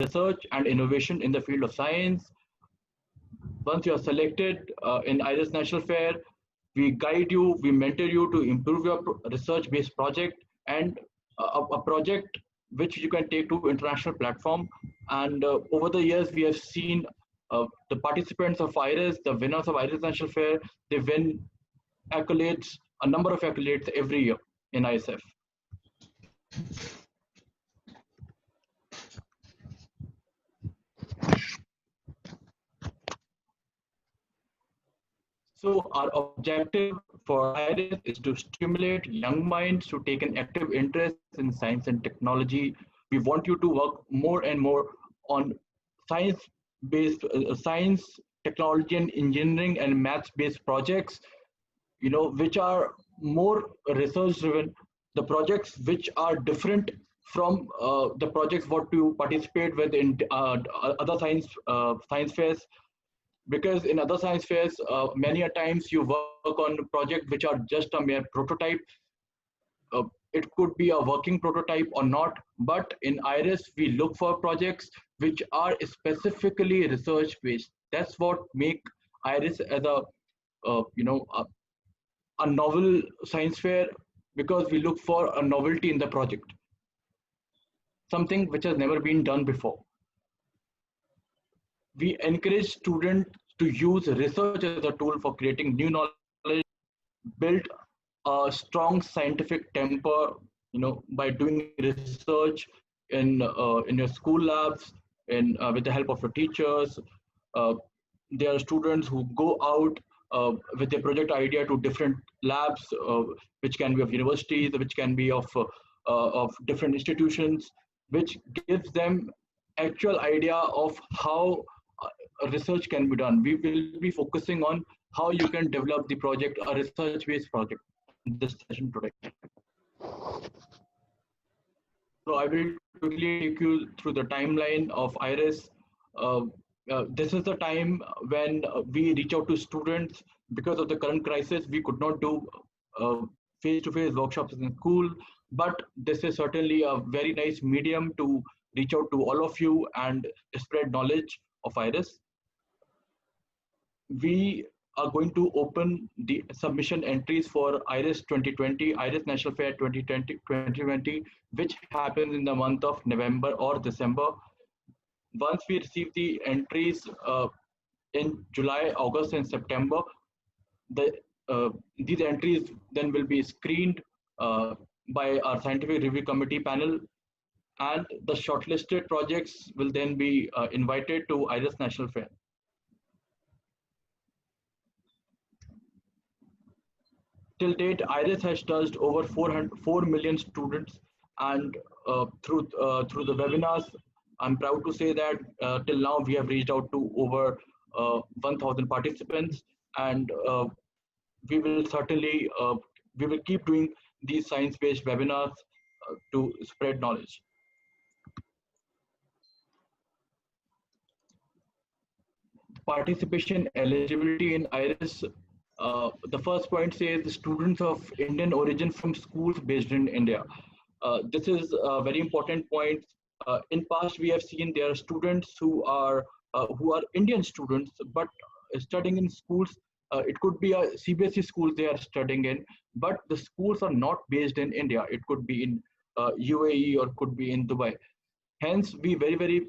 research and innovation in the field of science. Once you are selected in IRIS National Fair, we guide you, we mentor you to improve your research-based project and a project which you can take to international platform. And over the years, we have seen the participants of IRIS, the winners of IRIS National Fair, they win accolades, a number of accolades every year in ISF. So our objective for IRIS is to stimulate young minds to take an active interest in science and technology. We want you to work more and more on science-based, science, technology, and engineering and maths-based projects, which are more research-driven. The projects which are different from the projects what you participate with in other science fairs, because in other science fairs, many a times you work on projects which are just a mere prototype. It could be a working prototype or not, but in IRIS, we look for projects which are specifically research based. That's what make IRIS as a novel science fair, because we look for a novelty in the project, something which has never been done before. We encourage students to use research as a tool for creating new knowledge, build a strong scientific temper, by doing research in your school labs, with the help of your teachers. Uh, there are students who go out with their project idea to different labs, which can be of universities, which can be of different institutions, which gives them actual idea of how research can be done. We will be focusing on how you can develop the project, a research-based project, in this session today. So I will quickly take you through the timeline of IRIS. This is the time when we reach out to students. Because of the current crisis, we could not do face-to-face workshops in school, but this is certainly a very nice medium to reach out to all of you and spread knowledge of IRIS. We are going to open the submission entries for IRIS 2020, IRIS National Fair 2020, which happens in the month of November or December. Once we receive the entries in July, August, and September, these entries then will be screened by our scientific review committee panel, and the shortlisted projects will then be invited to IRIS National Fair. Till date, IRIS has touched over 4 million students, and through the webinars, I'm proud to say that till now we have reached out to over 1,000 participants, and we will certainly we will keep doing these science-based webinars to spread knowledge. Participation eligibility in IRIS. The first point says the students of Indian origin from schools based in India. This is a very important point. In past, we have seen there are students who are Indian students, but studying in schools. It could be a CBSE school they are studying in, but the schools are not based in India. It could be in UAE or could be in Dubai. Hence, we very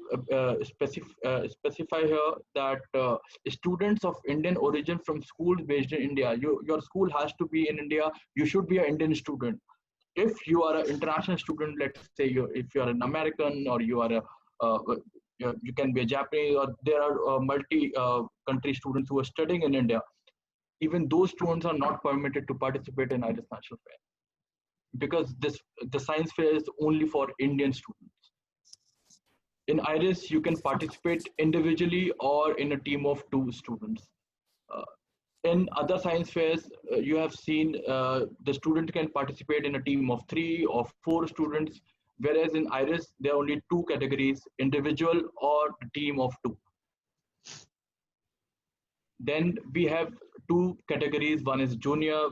specify here that students of Indian origin from schools based in India, your school has to be in India. You should be an Indian student. If you are an international student, let's say if you are an American, or you are you can be a Japanese, or there are multi-country students who are studying in India. Even those students are not permitted to participate in IRIS National Fair, because the science fair is only for Indian students. In IRIS, you can participate individually or in a team of 2 students. In other science fairs, you have seen the student can participate in a team of 3 or 4 students, whereas in IRIS, there are only 2 categories, individual or team of 2. Then we have 2 categories. One is junior,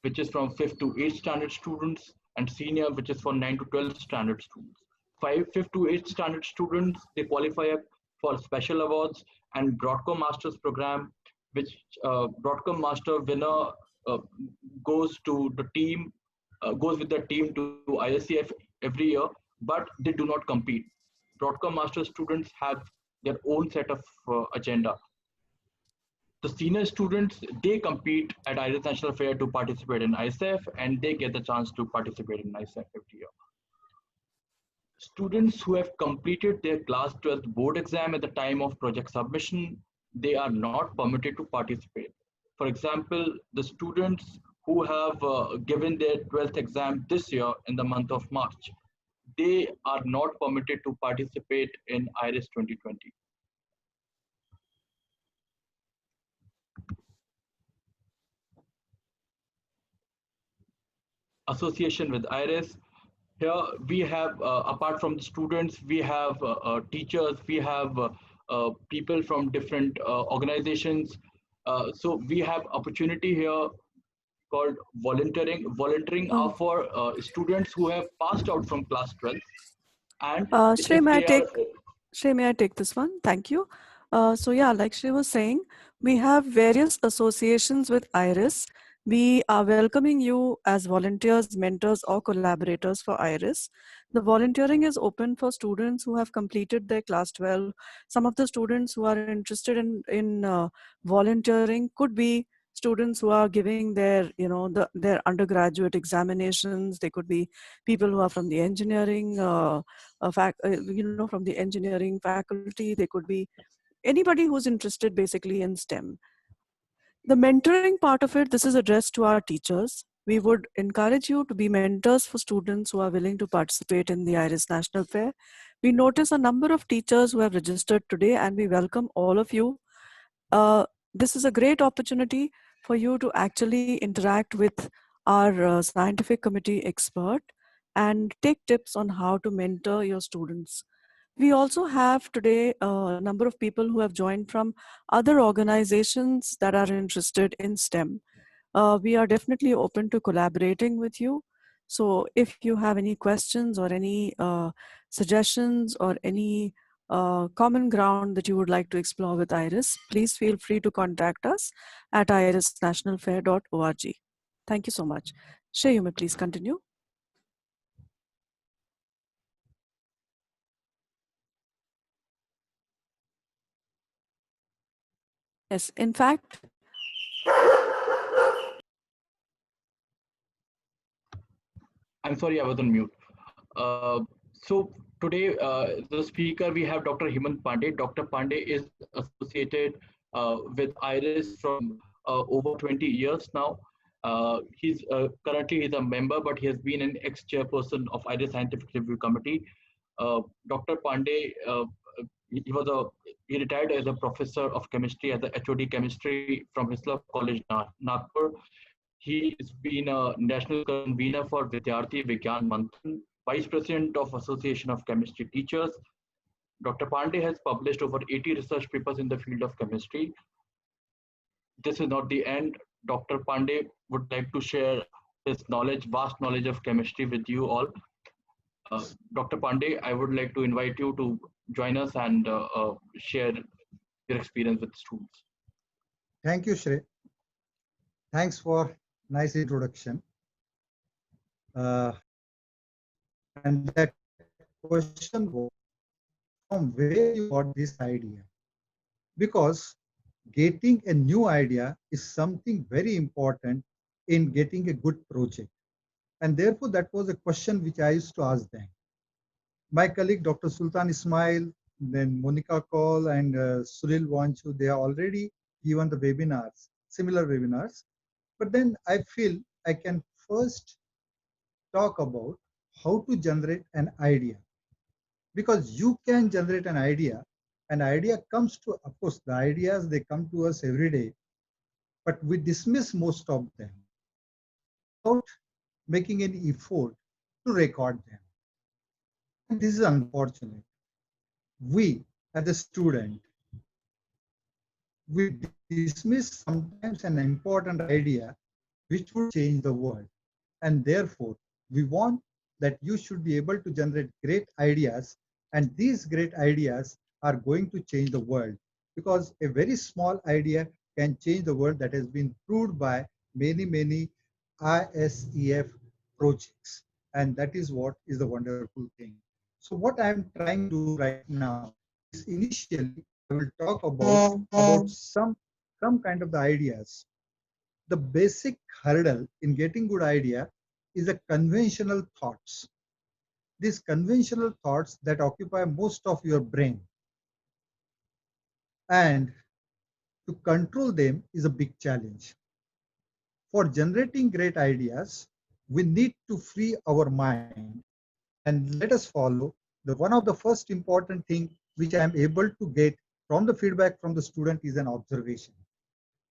which is from 5th to 8th standard students, and senior, which is for 9th to 12th standard students. Fifth to eighth standard students, they qualify for special awards and Broadcom Masters program, which Broadcom Master winner uh, goes to the team, goes with the team to ISCF every year, but they do not compete. Broadcom Master students have their own set of agenda. The senior students, they compete at IRIS National Fair to participate in ISF, and they get the chance to participate in ISF every year. Students who have completed their class 12th board exam at the time of project submission, they are not permitted to participate. For example, the students who have given their 12th exam this year in the month of March, they are not permitted to participate in IRIS 2020. Association with IRIS. Here we have, apart from the students, we have teachers, we have people from different organizations. So we have opportunity here called volunteering. Volunteering are Oh, for students who have passed out from class 12, and Shrey, if they are May I take this one? Thank you. So yeah, like Shrey was saying, we have various associations with IRIS. We are welcoming you as volunteers, mentors, or collaborators for IRIS. The volunteering is open for students who have completed their class 12. Some of the students who are interested in volunteering could be students who are giving their, their undergraduate examinations. They could be people who are from the engineering from the engineering faculty. They could be anybody who's interested basically in STEM. The mentoring part of it, this is addressed to our teachers. We would encourage you to be mentors for students who are willing to participate in the IRIS National Fair. We notice a number of teachers who have registered today, and we welcome all of you. This is a great opportunity for you to actually interact with our scientific committee expert and take tips on how to mentor your students. We also have today a number of people who have joined from other organizations that are interested in STEM. We are definitely open to collaborating with you. So if you have any questions or any suggestions or any common ground that you would like to explore with IRIS, please feel free to contact us at irisnationalfair.org. Thank you so much. Shay, you may please continue. Yes, in fact, I'm sorry, I was on mute. So today, the speaker, we have Dr. Hemant Pandey. Dr. Pandey is associated with IRIS from over 20 years now. He's currently he's a member, but he has been an ex-chairperson of IRIS Scientific Review Committee. Dr. Pandey, he was a he retired as a professor of chemistry as a HOD chemistry from Hislop College, Nagpur. He's been a national convener for Vidyarthi Vigyan Manthan, Vice President of Association of Chemistry Teachers. Dr. Pandey has published over 80 research papers in the field of chemistry. This is not the end. Dr. Pandey would like to share his knowledge, vast knowledge of chemistry with you all. Dr. Pandey, I would like to invite you to join us and share your experience with students. Thank you, Shrey. Thanks for nice introduction. And that question was, from where you got this idea? Because getting a new idea is something very important in getting a good project. And therefore, that was a question which I used to ask them. My colleague, Dr. Sultan Ismail, then Monica Kaul and Sunil Wanchu, they have already given the webinars, similar webinars. But then I feel I can first talk about how to generate an idea. Because you can generate an idea, and idea comes to, of course, the ideas, they come to us every day, but we dismiss most of them without making any effort to record them. And this is unfortunate. We, as a student, we dismiss sometimes an important idea which would change the world. And therefore, we want that you should be able to generate great ideas, and these great ideas are going to change the world, because a very small idea can change the world. That has been proved by many ISEF projects, and that is what is the wonderful thing. So what I am trying to do right now is, initially I will talk about some kind of the ideas. The basic hurdle in getting good idea is the conventional thoughts. These conventional thoughts that occupy most of your brain, and to control them is a big challenge. For generating great ideas, we need to free our mind, and let us follow the one of the first important thing which I am able to get from the feedback from the student is an observation.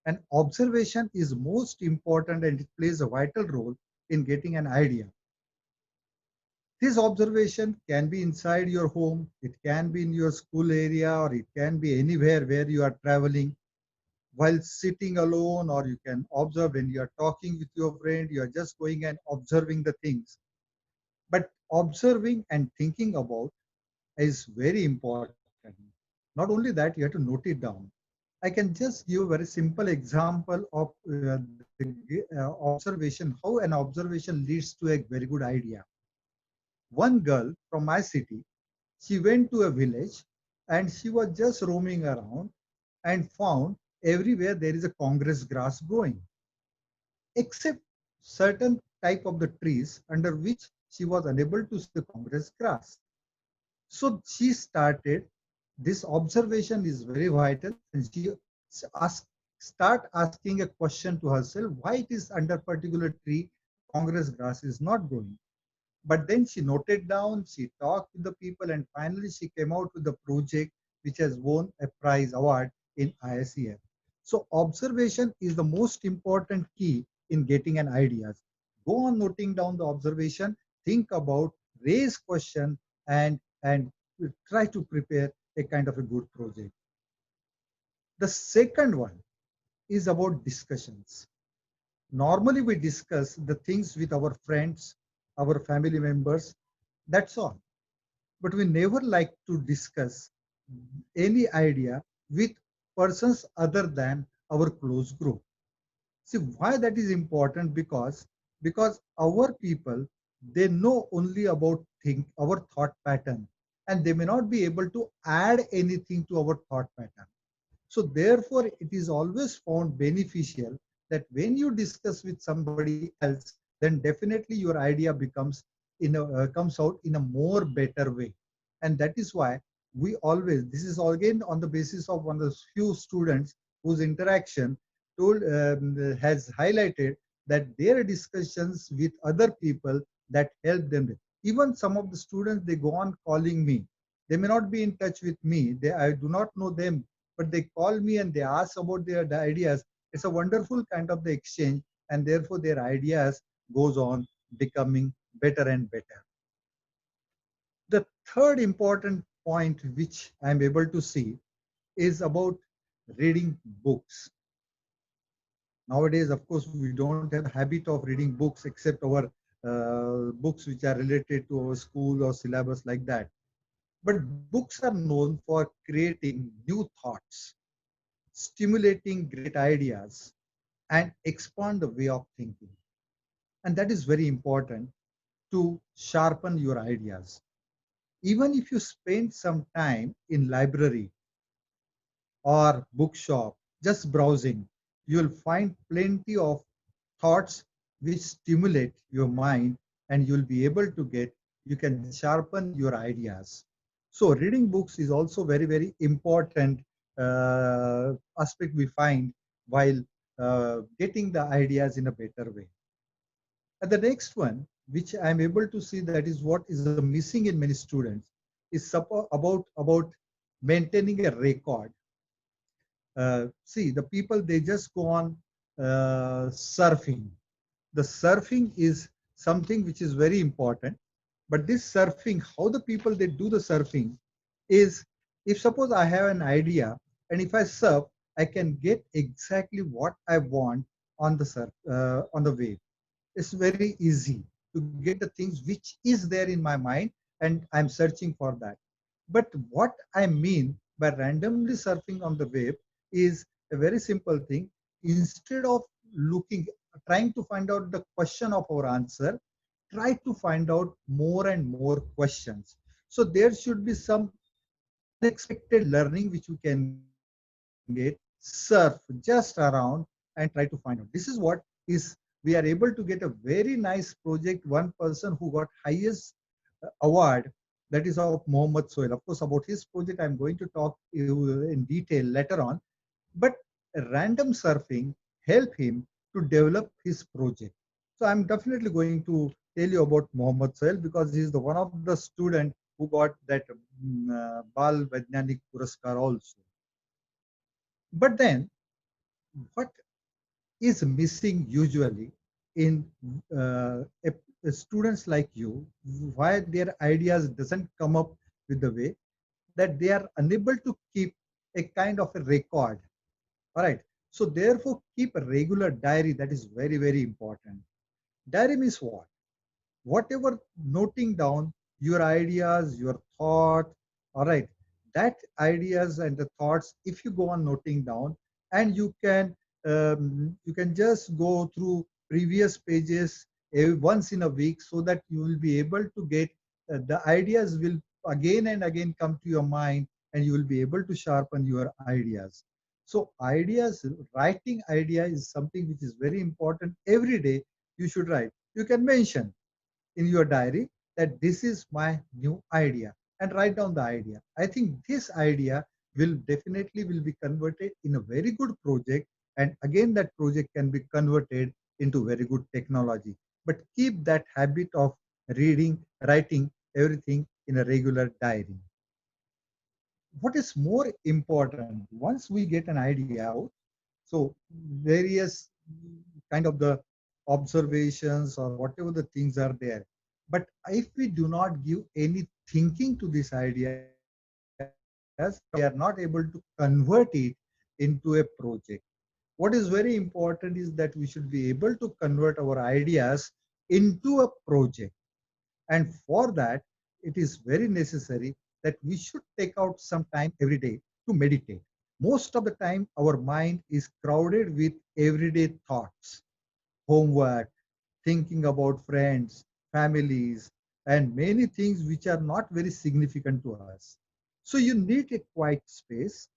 An observation is most important, and it plays a vital role in getting an idea. This observation can be inside your home, it can be in your school area, or it can be anywhere where you are traveling while sitting alone, or you can observe when you are talking with your friend, you are just going and observing the things. But observing and thinking about is very important. Not only that, you have to note it down. I can just give a very simple example of the observation, how an observation leads to a very good idea. One girl from my city, she went to a village and she was just roaming around and found everywhere there is a Congress grass growing, except certain type of the trees under which she was unable to see the Congress grass. So she started, this observation is very vital, and she start asking a question to herself, why it is under particular tree Congress grass is not growing. But then she noted down, she talked with the people, and finally she came out with the project which has won a prize award in ISEF. So observation is the most important key in getting an idea. Go on noting down the observation, think about, raise question, and try to prepare a kind of a good project. The second one is about discussions. Normally we discuss the things with our friends, our family members, that's all. But we never like to discuss any idea with persons other than our close group. See why that is important, because our people, they know only about our thought pattern, and they may not be able to add anything to our thought pattern. So therefore, it is always found beneficial that when you discuss with somebody else, then definitely your idea comes out in a more better way. And that is why we always, this is again on the basis of one of the few students whose interaction has highlighted that their discussions with other people that help them. Even some of the students, they go on calling me. They may not be in touch with me. I do not know them, but they call me and they ask about their ideas. It's a wonderful kind of the exchange, and therefore their ideas goes on becoming better and better. The third important point which I'm able to see is about reading books. Nowadays, of course, we don't have the habit of reading books except our books which are related to our school or syllabus like that. But books are known for creating new thoughts, stimulating great ideas, and expand the way of thinking. And that is very important to sharpen your ideas. Even if you spend some time in library or bookshop just browsing, you will find plenty of thoughts which stimulate your mind, and you'll be able to you can sharpen your ideas. So reading books is also very important aspect we find while getting the ideas in a better way. And the next one, which I'm able to see that is what is missing in many students, is about maintaining a record. See, the people, they just go on surfing. The surfing is something which is very important. But this surfing, how the people they do the surfing is, if suppose I have an idea, and if I surf, I can get exactly what I want on the surf, on the wave. It's very easy. to get the things which is there in my mind, and I'm searching for that. But what I mean by randomly surfing on the web is a very simple thing. Instead of looking, trying to find out the question of our answer, try to find out more and more questions. So there should be some unexpected learning which we can get, surf just around and try to find out. This is what is, we are able to get a very nice project. One person who got highest award, that is of Mohammed Sohail. Of course, about his project, I'm going to talk in detail later on. But random surfing helped him to develop his project. So I'm definitely going to tell you about Mohammed Sohail because he's the one of the student who got that Bal Vaidyanik Puraskar also. But then, what is missing usually in students like you, why their ideas doesn't come up with the way that they are unable to keep a kind of a record. All right. So therefore, keep a regular diary. That is very, very important. Diary means what? Whatever noting down your ideas, your thought, all right, that ideas and the thoughts, if you go on noting down, and you can just go through previous pages once in a week, so that you will be able to get the ideas will again and again come to your mind, and you will be able to sharpen your ideas. So ideas, writing idea is something which is very important. Every day you should write. You can mention in your diary that this is my new idea, and write down the idea. I think this idea will definitely will be converted in a very good project, and again that project can be converted into very good technology. But keep that habit of reading, writing everything in a regular diary. What is more important, once we get an idea out, so various kind of the observations or whatever the things are there. But if we do not give any thinking to these ideas, we are not able to convert it into a project. What is very important is that we should be able to convert our ideas into a project. And for that, it is very necessary that we should take out some time every day to meditate. Most of the time, our mind is crowded with everyday thoughts, homework, thinking about friends, families, and many things which are not very significant to us. So you need a quiet space.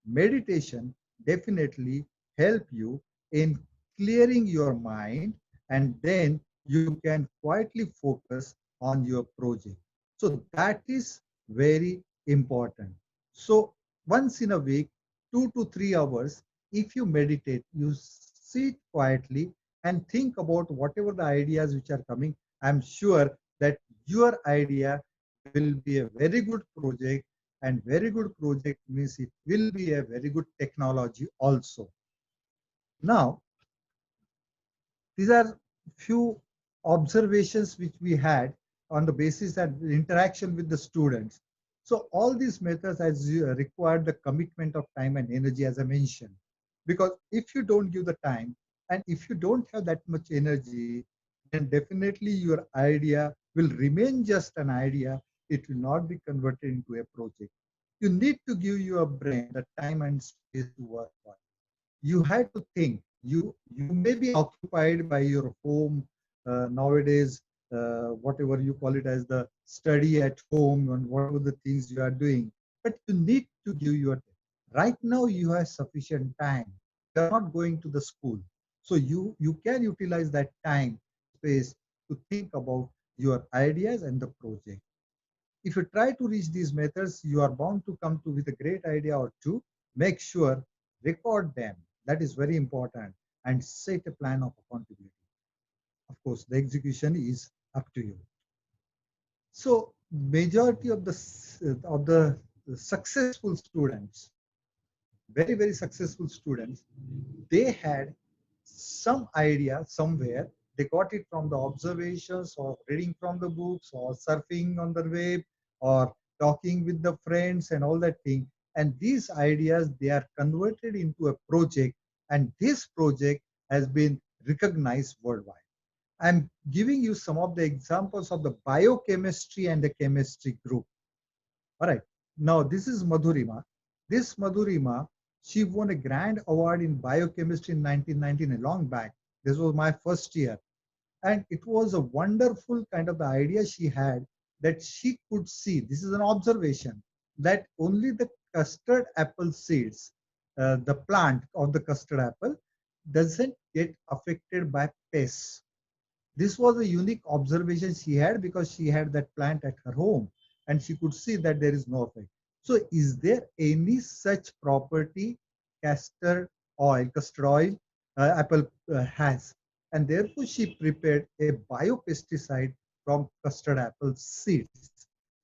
Meditation definitely help you in clearing your mind, and then you can quietly focus on your project. So that is very important. So once in a week, 2 to 3 hours, if you meditate, you sit quietly and think about whatever the ideas which are coming. I'm sure that your idea will be a very good project, and very good project means it will be a very good technology also. Now, these are few observations which we had on the basis that interaction with the students. So all these methods as you require the commitment of time and energy, as I mentioned, because if you don't give the time and if you don't have that much energy, then definitely your idea will remain just an idea. It will not be converted into a project. You need to give your brain the time and space to work on. You had to think. You may be occupied by your home nowadays, whatever you call it as the study at home and whatever the things you are doing. But you need to give your, right now you have sufficient time. You are not going to the school, so you can utilize that time space to think about your ideas and the project. If you try to reach these methods, you are bound to come to with a great idea or two. Make sure, record them. That is very important. And set a plan of accountability. Of course, the execution is up to you. So majority of the successful students, very, very successful students, they had some idea somewhere. They got it from the observations or reading from the books or surfing on the web or talking with the friends and all that thing. And these ideas, they are converted into a project, and this project has been recognized worldwide. I'm giving you some of the examples of the biochemistry and the chemistry group. All right. Now, this is Madhurima. This Madhurima, she won a grand award in biochemistry in 1919, a long back. This was my first year. And it was a wonderful kind of the idea she had, that she could see, this is an observation, that only the custard apple seeds, the plant of the custard apple, doesn't get affected by pests. This was a unique observation she had, because she had that plant at her home and she could see that there is no effect. So is there any such property custard oil, apple has? And therefore she prepared a biopesticide from custard apple seeds.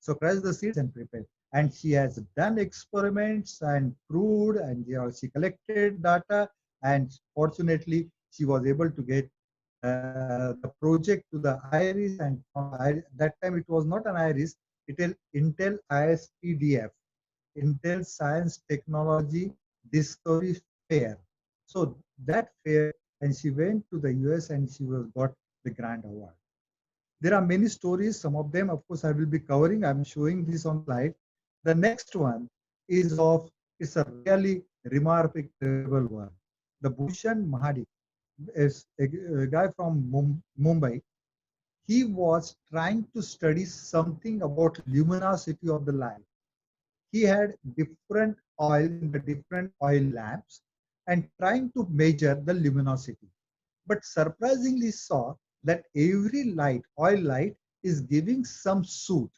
So crushed the seeds and prepared. And she has done experiments and proved, and she collected data, and fortunately she was able to get the project to the IRIS, and that time it was not an IRIS, Intel ISTDF, Intel Science Technology Discovery Fair. So that fair, and she went to the US and she was got the grand award. There are many stories. Some of them, of course, I will be covering. I'm showing this on slide. The next one is of, it's a really remarkable one. The Bhushan Mahadik is a guy from Mumbai. He was trying to study something about luminosity of the light. He had different oil in the different oil lamps and trying to measure the luminosity. But surprisingly saw that every light, oil light, is giving some soot.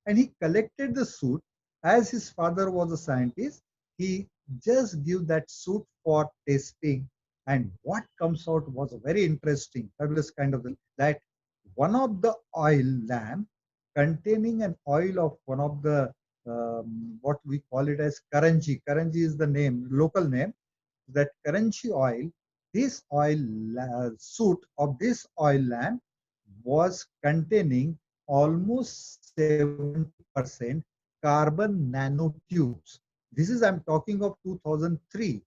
And he collected the soot. As his father was a scientist, he just gave that soot for testing. And what comes out was a very interesting, fabulous kind of thing, that one of the oil lamp containing an oil of one of the what we call it as Karanji. Karanji is the name, local name. That Karanji oil, this oil soot of this oil lamp was containing almost 70% carbon nanotubes. This is, I'm talking of 2003.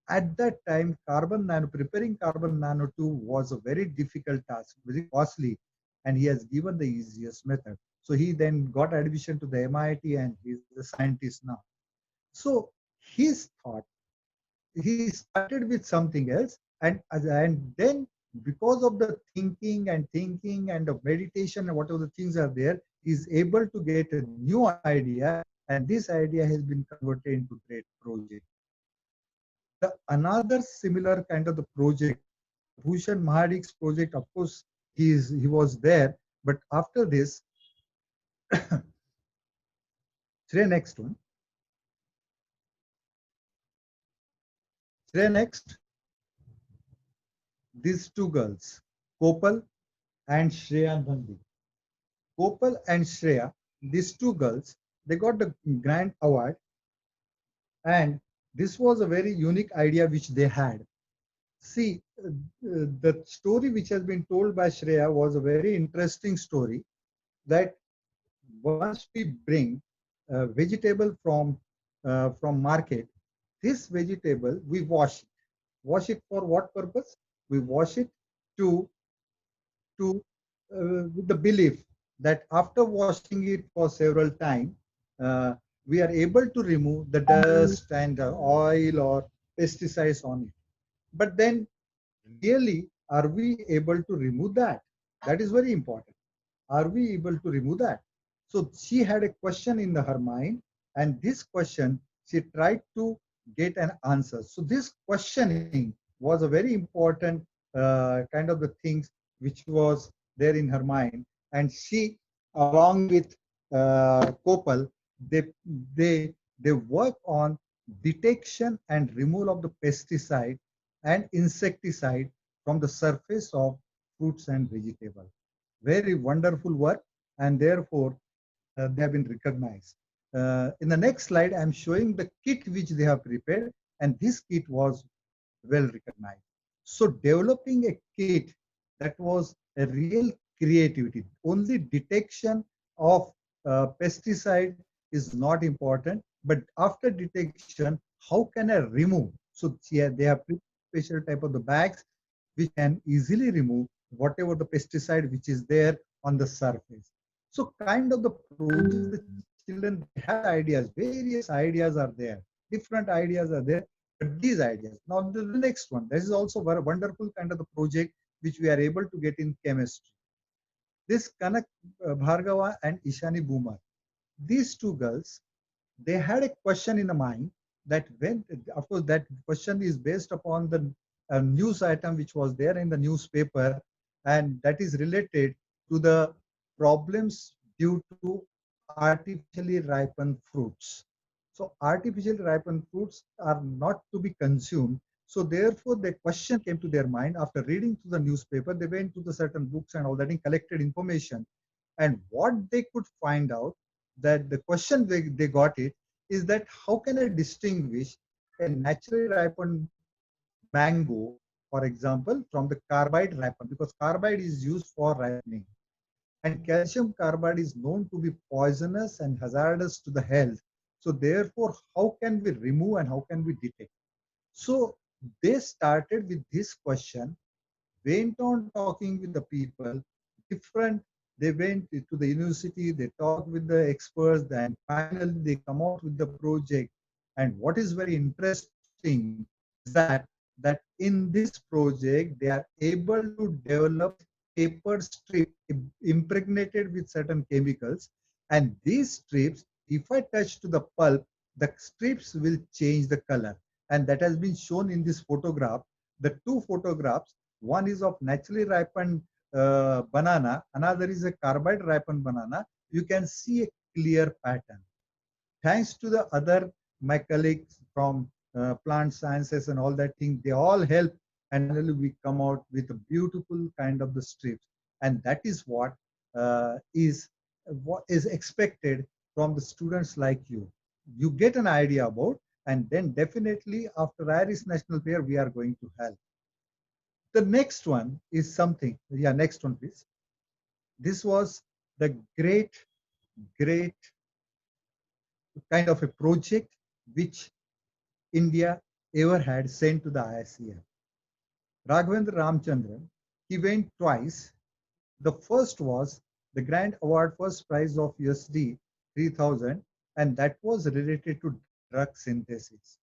At that time, preparing carbon nanotube was a very difficult task, very costly, and he has given the easiest method. So he then got admission to the MIT and he's a scientist now. So his thought, he started with something else, and then because of the thinking and the meditation and whatever the things are there, he's able to get a new idea, and this idea has been converted into great project. Another similar kind of the project, Bhushan Mahadik's project, of course, he was there, but after this, next one. Next, these two girls, Kopal and Shreya Nandi. Kopal and Shreya, these two girls, they got the grand award, and this was a very unique idea which they had. See, the story which has been told by Shreya was a very interesting story, that once we bring vegetable from market, this vegetable we wash it. Wash it for what purpose? We wash it to with the belief that after washing it for several times, we are able to remove the dust and oil or pesticides on it. But then, really, are we able to remove that? That is very important. Are we able to remove that? So she had a question in her mind, and this question she tried to get an answer. So this questioning was a very important kind of the things which was there in her mind, and she, along with Kopal, they work on detection and removal of the pesticide and insecticide from the surface of fruits and vegetables. Very wonderful work, and therefore they have been recognized. In the next slide, I'm showing the kit which they have prepared, and this kit was well recognized. So developing a kit, that was a real creativity. Only detection of pesticide is not important, but after detection, how can I remove? So they have special type of the bags which can easily remove whatever the pesticide which is there on the surface. So kind of the projects the children have ideas, various ideas are there, different ideas are there, but these ideas. Now the next one, this is also very wonderful kind of the project which we are able to get in chemistry. This Kanak Bhargava and Ishani Boomer, these two girls, they had a question in the mind that when, of course, that question is based upon the news item which was there in the newspaper, and that is related to the problems due to artificially ripened fruits. So artificially ripened fruits are not to be consumed. So therefore, the question came to their mind after reading to the newspaper. They went to the certain books and all that and collected information. And what they could find out, that the question they got it is that how can I distinguish a naturally ripened mango, for example, from the carbide ripened, because carbide is used for ripening. And calcium carbide is known to be poisonous and hazardous to the health. So therefore, how can we remove and how can we detect? So they started with this question, went on talking with the people, different, they went to the university, they talked with the experts, and finally they come out with the project. And what is very interesting is that in this project, they are able to develop paper strip impregnated with certain chemicals. And these strips, if I touch to the pulp, the strips will change the color. And that has been shown in this photograph. The two photographs, one is of naturally ripened banana, another is a carbide ripened banana. You can see a clear pattern. Thanks to the other my colleagues from plant sciences and all that thing, they all help, and finally we come out with a beautiful kind of the strips. And that is what is expected from the students like you. You get an idea about, and then definitely after Iris National Fair, we are going to help. The next one is something, yeah, next one, please. This was the great kind of a project which India ever had sent to the ISCF. Raghavendra Ramchandran, he went twice. The first was the Grant Award First Prize of USD 3000, and that was related to drug synthesis.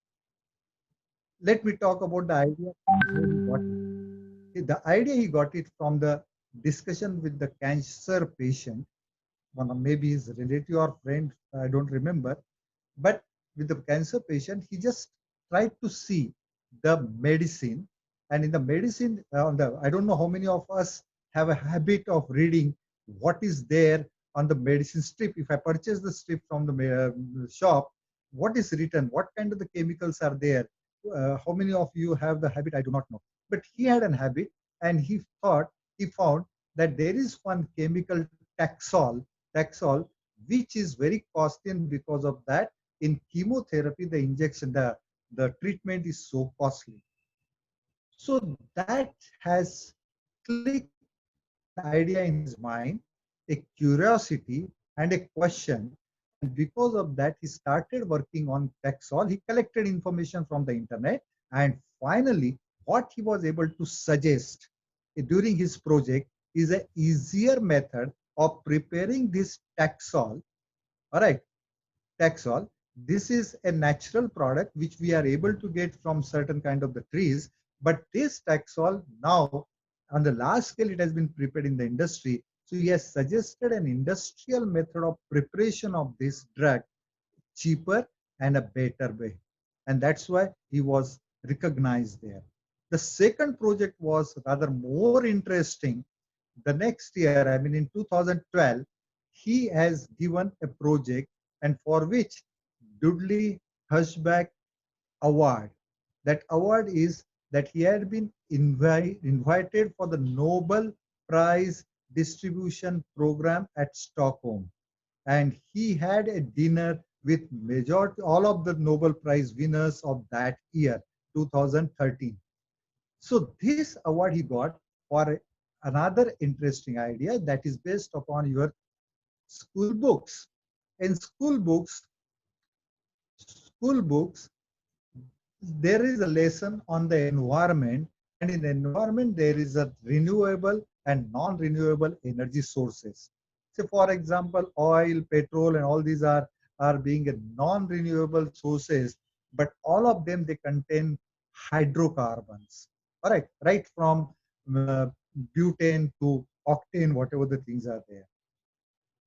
Let me talk about the idea. The idea he got it from the discussion with the cancer patient, one of maybe his relative or friend, I don't remember. But with the cancer patient, he just tried to see the medicine. And in the medicine, I don't know how many of us have a habit of reading what is there on the medicine strip. If I purchase the strip from the shop, what is written, what kind of the chemicals are there? How many of you have the habit? I do not know. But he had an habit, and he found that there is one chemical Taxol, which is very costly, and because of that, in chemotherapy, the injection, the treatment is so costly. So that has clicked an idea in his mind, a curiosity and a question. And because of that, he started working on Taxol. He collected information from the internet. And finally, what he was able to suggest during his project is an easier method of preparing this Taxol. All right, Taxol. This is a natural product which we are able to get from certain kind of the trees. But this Taxol now, on the large scale, it has been prepared in the industry. So he has suggested an industrial method of preparation of this drug, cheaper and a better way. And that's why he was recognized there. The second project was rather more interesting. The next year, I mean in 2012, he has given a project, and for which Dudley Hushback Award. That award is that he had been invited for the Nobel Prize distribution program at Stockholm, and he had a dinner with majority all of the Nobel Prize winners of that year, 2013. So this award he got for another interesting idea that is based upon your school books. In school books, there is a lesson on the environment, and in the environment there is a renewable and non-renewable energy sources. So for example, oil, petrol, and all these are being a non-renewable sources, but all of them, they contain hydrocarbons. All right, right from uh, butane to octane, whatever the things are there.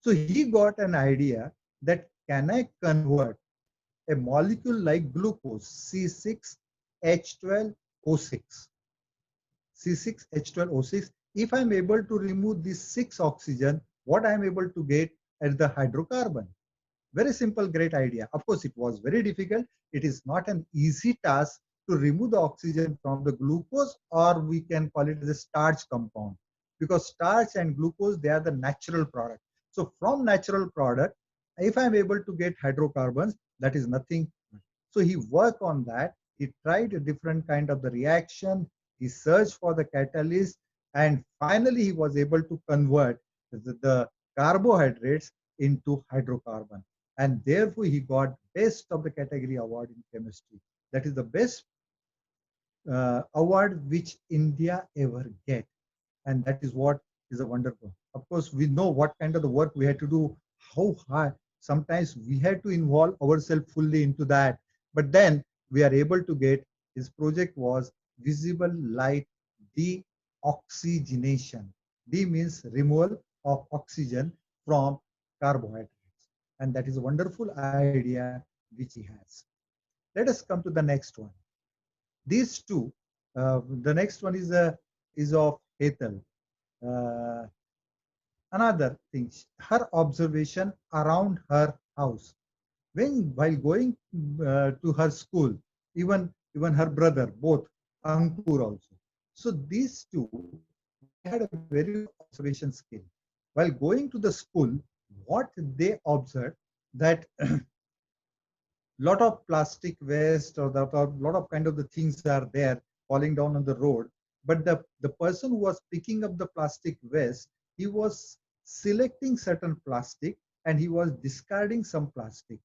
So he got an idea that can I convert a molecule like glucose, C6H12O6, C6H12O6. If I'm able to remove this 6 oxygen, what I'm able to get at the hydrocarbon? Very simple, great idea. Of course, it was very difficult. It is not an easy task to remove the oxygen from the glucose, or we can call it the starch compound, because starch and glucose, they are the natural product. So from natural product, if I'm able to get hydrocarbons, that is nothing. So he worked on that. He tried a different kind of the reaction. He searched for the catalyst, and finally he was able to convert the carbohydrates into hydrocarbon. And therefore he got best of the category award in chemistry. That is the best award which India ever get. And that is what is a wonderful. Of course, we know what kind of the work we had to do, how hard. Sometimes we had to involve ourselves fully into that. But then we are able to get, his project was visible light deoxygenation. D means removal of oxygen from carbohydrates. And that is a wonderful idea which he has. Let us come to the next one. These two, the next one is of Hathel. Uh, Another thing, her observation around her house. When while going to her school, even her brother, both Ankur also. So these two, they had a very good observation skill. While going to the school, what they observed that lot of plastic waste or the lot of kind of the things are there falling down on the road, but the person who was picking up the plastic waste, he was selecting certain plastic and he was discarding some plastic.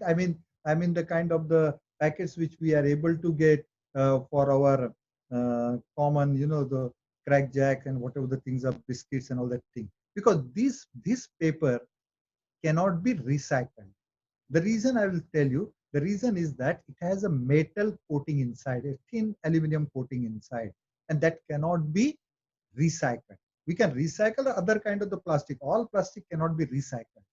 I mean the kind of the packets which we are able to get for our common, the crack jack and whatever the things are, biscuits and all that thing, because this paper cannot be recycled. The reason I will tell you, the reason is that it has a metal coating inside, a thin aluminum coating inside, and that cannot be recycled. We can recycle the other kind of the plastic. All plastic cannot be recycled.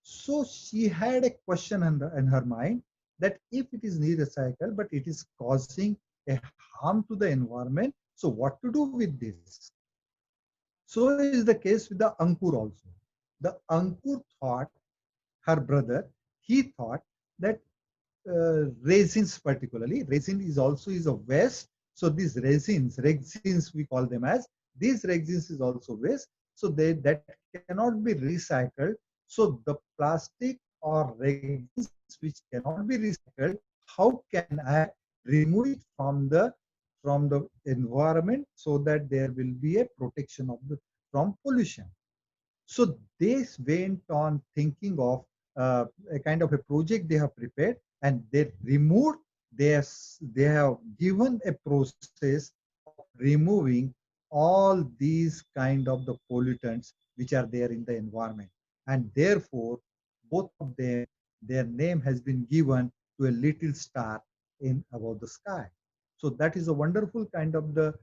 So she had a question in her mind that if it is need recycled, but it is causing a harm to the environment, so what to do with this? So is the case with the Ankur also. The Ankur thought, her brother, he thought that resins particularly, resin is also is a waste. So these resins we call them as, these resins is also waste. So that cannot be recycled. So the plastic or resins which cannot be recycled, how can I remove it from the environment so that there will be a protection of the from pollution? So they went on thinking of a kind of a project they have prepared, and they removed, they have given a process of removing all these kind of the pollutants which are there in the environment. And therefore, both of them, their name has been given to a little star in above the sky. So that is a wonderful kind of the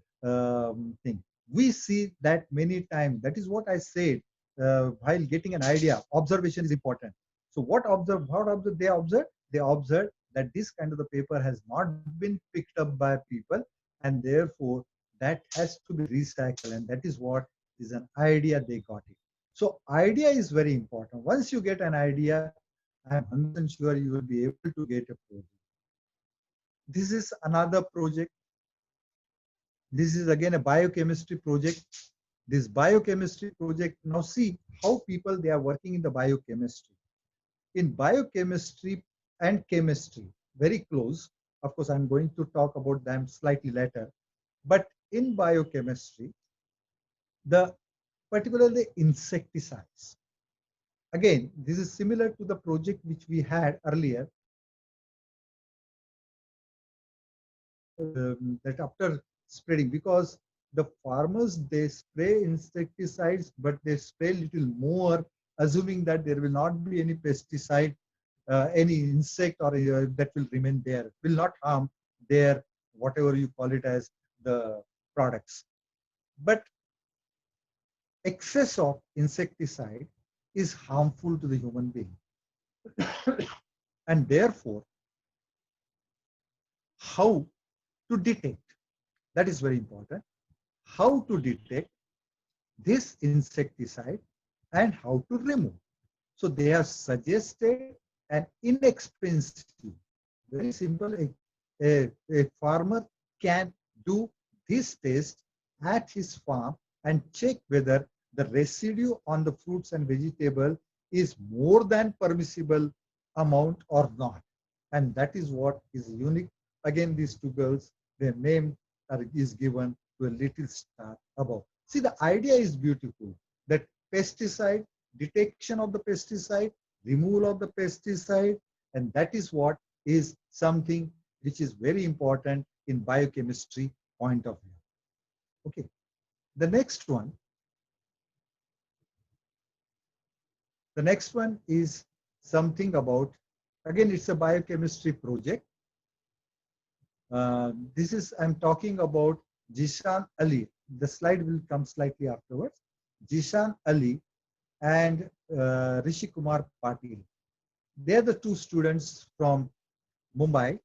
thing. We see that many times. That is what I said while getting an idea, observation is important. So what they observe? They observe that this kind of the paper has not been picked up by people, and therefore that has to be recycled, and that is what is an idea they got it. So idea is very important. Once you get an idea, I am 100% sure you will be able to get a project. This is another project. This is again a biochemistry project. This biochemistry project, now see how people they are working in the biochemistry. In biochemistry and chemistry, very close. Of course, I'm going to talk about them slightly later. But in biochemistry, the particularly insecticides. Again, this is similar to the project which we had earlier. That after spreading, because the farmers, they spray insecticides, but they spray little more, assuming that there will not be any pesticide, any insect or that will remain there, will not harm their, whatever you call it as, the products. But excess of insecticide is harmful to the human being. And therefore, how to detect, that is very important, how to detect this insecticide and how to remove. So they have suggested an inexpensive, very simple, a farmer can do this test at his farm and check whether the residue on the fruits and vegetable is more than permissible amount or not. And that is what is unique. Again, these two girls, their name is given to a little star above. See, the idea is beautiful, that pesticide, detection of the pesticide, removal of the pesticide, and that is what is something which is very important in biochemistry point of view. Okay, the next one is something about, again, it's a biochemistry project. This is, I'm talking about Jishan Ali. The slide will come slightly afterwards. Jishan Ali and Rishi Kumar Patil. They're the two students from Mumbai,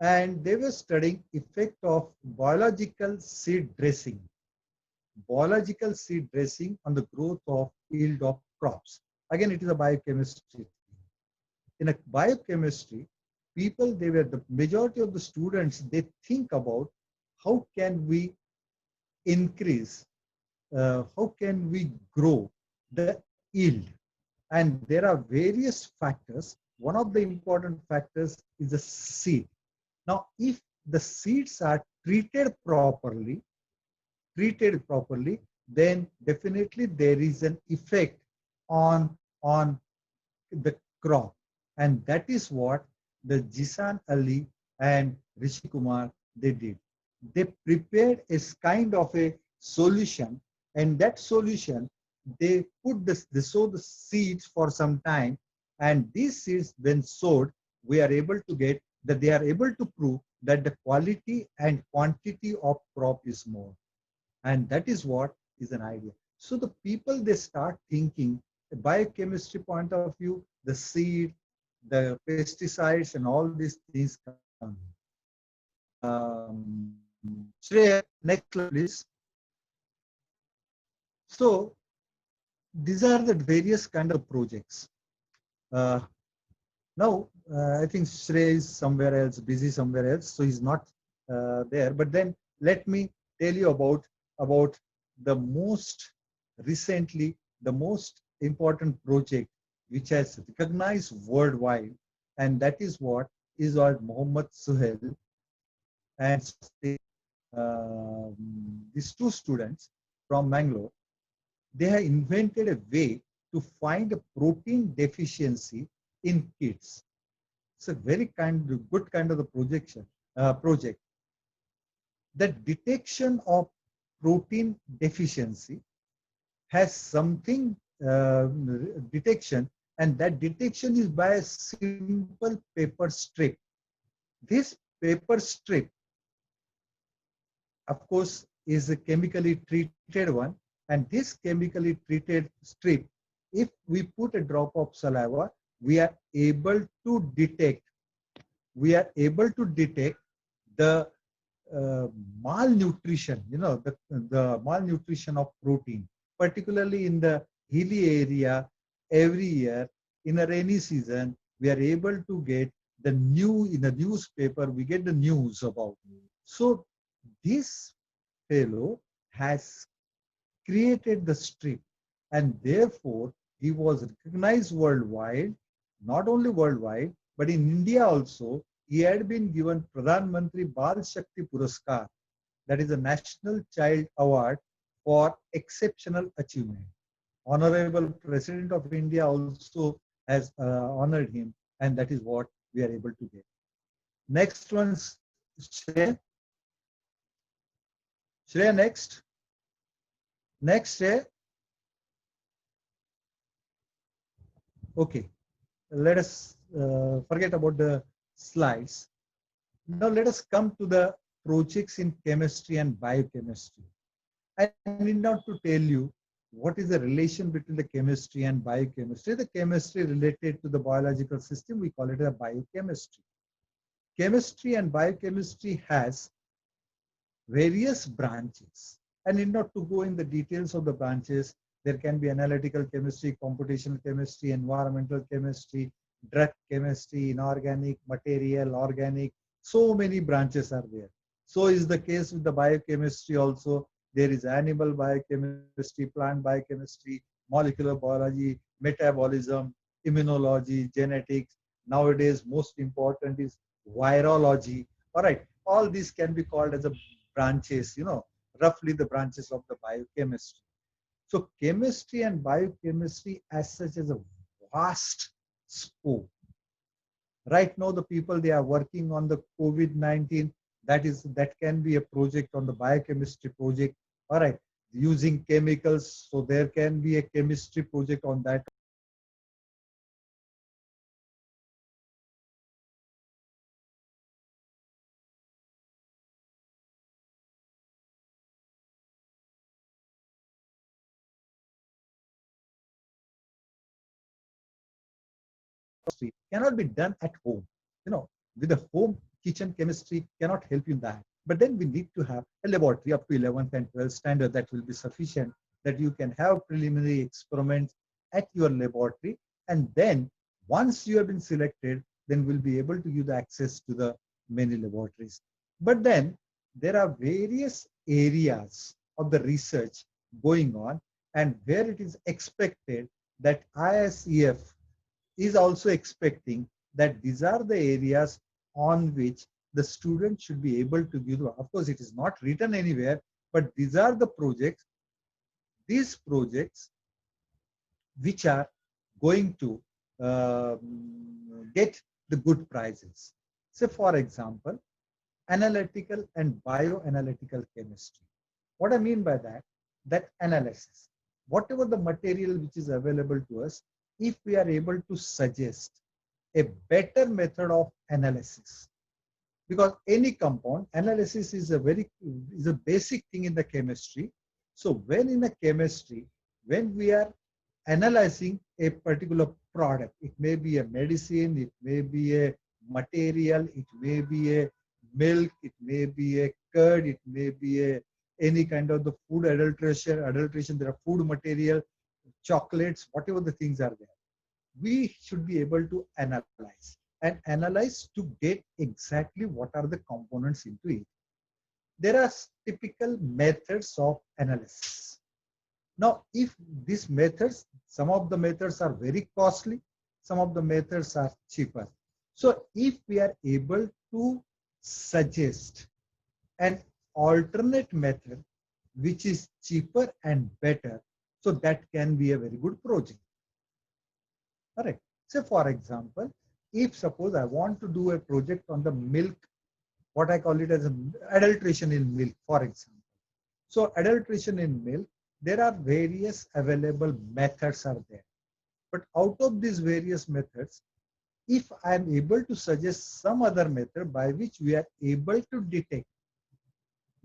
and they were studying effect of biological seed dressing on the growth of yield of crops. Again, it is a biochemistry. In a biochemistry, people, they were, the majority of the students, they think about how can we increase, how can we grow the yield. And there are various factors. One of the important factors is the seed. Now, if the seeds are treated properly, then definitely there is an effect on the crop. And that is what the Jisan Ali and Rishi Kumar, they did. They prepared a kind of a solution, and that solution, they put this, they sow the seeds for some time, and these seeds when sowed, we are able to get that they are able to prove that the quality and quantity of crop is more. And that is what is an idea. So the people, they start thinking, the biochemistry point of view, the seed, the pesticides, and all these things come. Shreya, next slide, please. So these are the various kind of projects. Now, I think Shreya is somewhere else, busy somewhere else, so he's not there. But then let me tell you about the most recently, the most important project which has recognized worldwide, and that is what is called Mohammad Suhail and these two students from Mangalore. They have invented a way to find a protein deficiency in kids. It's a very good kind of the project. That detection of protein deficiency has something detection, and that detection is by a simple paper strip. This paper strip, of course, is a chemically treated one, and this chemically treated strip, if we put a drop of saliva, we are able to detect the malnutrition, the malnutrition of protein, particularly in the hilly area. Every year in a rainy season, we are able to get in the newspaper, we get the news about. So this fellow has created the strip, and therefore he was recognized worldwide, not only worldwide, but in India also. He had been given Pradhan Mantri Bal Shakti Puraskar, that is a National Child Award for exceptional achievement. Honorable President of India also has honored him, and that is what we are able to get. Next one, Shreya. Shreya, next. Next, Shreya. Okay, let us forget about the slides. Now let us come to the projects in chemistry and biochemistry. I need not to tell you what is the relation between the chemistry and biochemistry. The chemistry related to the biological system, we call it a biochemistry. Chemistry and biochemistry has various branches. I need not to go in the details of the branches. There can be analytical chemistry, computational chemistry, environmental chemistry, drug chemistry, inorganic, material, organic. So many branches are there. So is the case with the biochemistry also. There is animal biochemistry, plant biochemistry, molecular biology, metabolism, immunology, genetics. Nowadays, most important is virology. All right, all these can be called as a branches, roughly the branches of the biochemistry. So chemistry and biochemistry as such is a vast scope. Right now, the people, they are working on the COVID-19. That can be a project on the biochemistry project. All right, using chemicals. So there can be a chemistry project on that. Cannot be done at home. With a home kitchen chemistry cannot help you in that. But then we need to have a laboratory up to 11th and 12th standard that will be sufficient, that you can have preliminary experiments at your laboratory. And then once you have been selected, then we'll be able to give the access to the many laboratories. But then there are various areas of the research going on, and where it is expected that ISEF is also expecting that these are the areas on which the student should be able to give. Of course, it is not written anywhere, but these are the projects, these projects which are going to get the good prizes. So for example, analytical and bioanalytical chemistry. What I mean by that, that analysis, whatever the material which is available to us, if we are able to suggest a better method of analysis, because any compound analysis is a basic thing in the chemistry. So when in a chemistry, when we are analyzing a particular product, it may be a medicine, it may be a material, it may be a milk, it may be a curd, it may be any kind of the food adulteration, there are food material, chocolates, whatever the things are there. We should be able to analyze to get exactly what are the components into it. There are typical methods of analysis. Now, if these methods, some of the methods are very costly, some of the methods are cheaper. So if we are able to suggest an alternate method which is cheaper and better, so that can be a very good project. All right. So for example, if suppose I want to do a project on the milk, what I call it as adulteration in milk, for example. So adulteration in milk, there are various available methods are there. But out of these various methods, if I am able to suggest some other method by which we are able to detect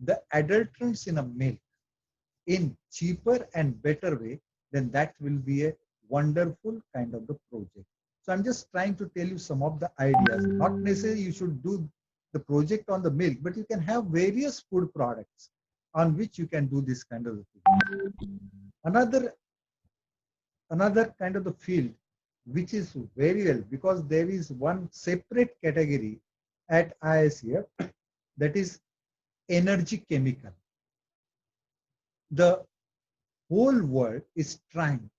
the adulterants in a milk in cheaper and better way, then that will be a wonderful kind of the project. So I'm just trying to tell you some of the ideas. Not necessarily you should do the project on the milk, but you can have various food products on which you can do this kind of thing. Another kind of the field which is very well, because there is one separate category at ISEF, that is energy chemical. The whole world is trying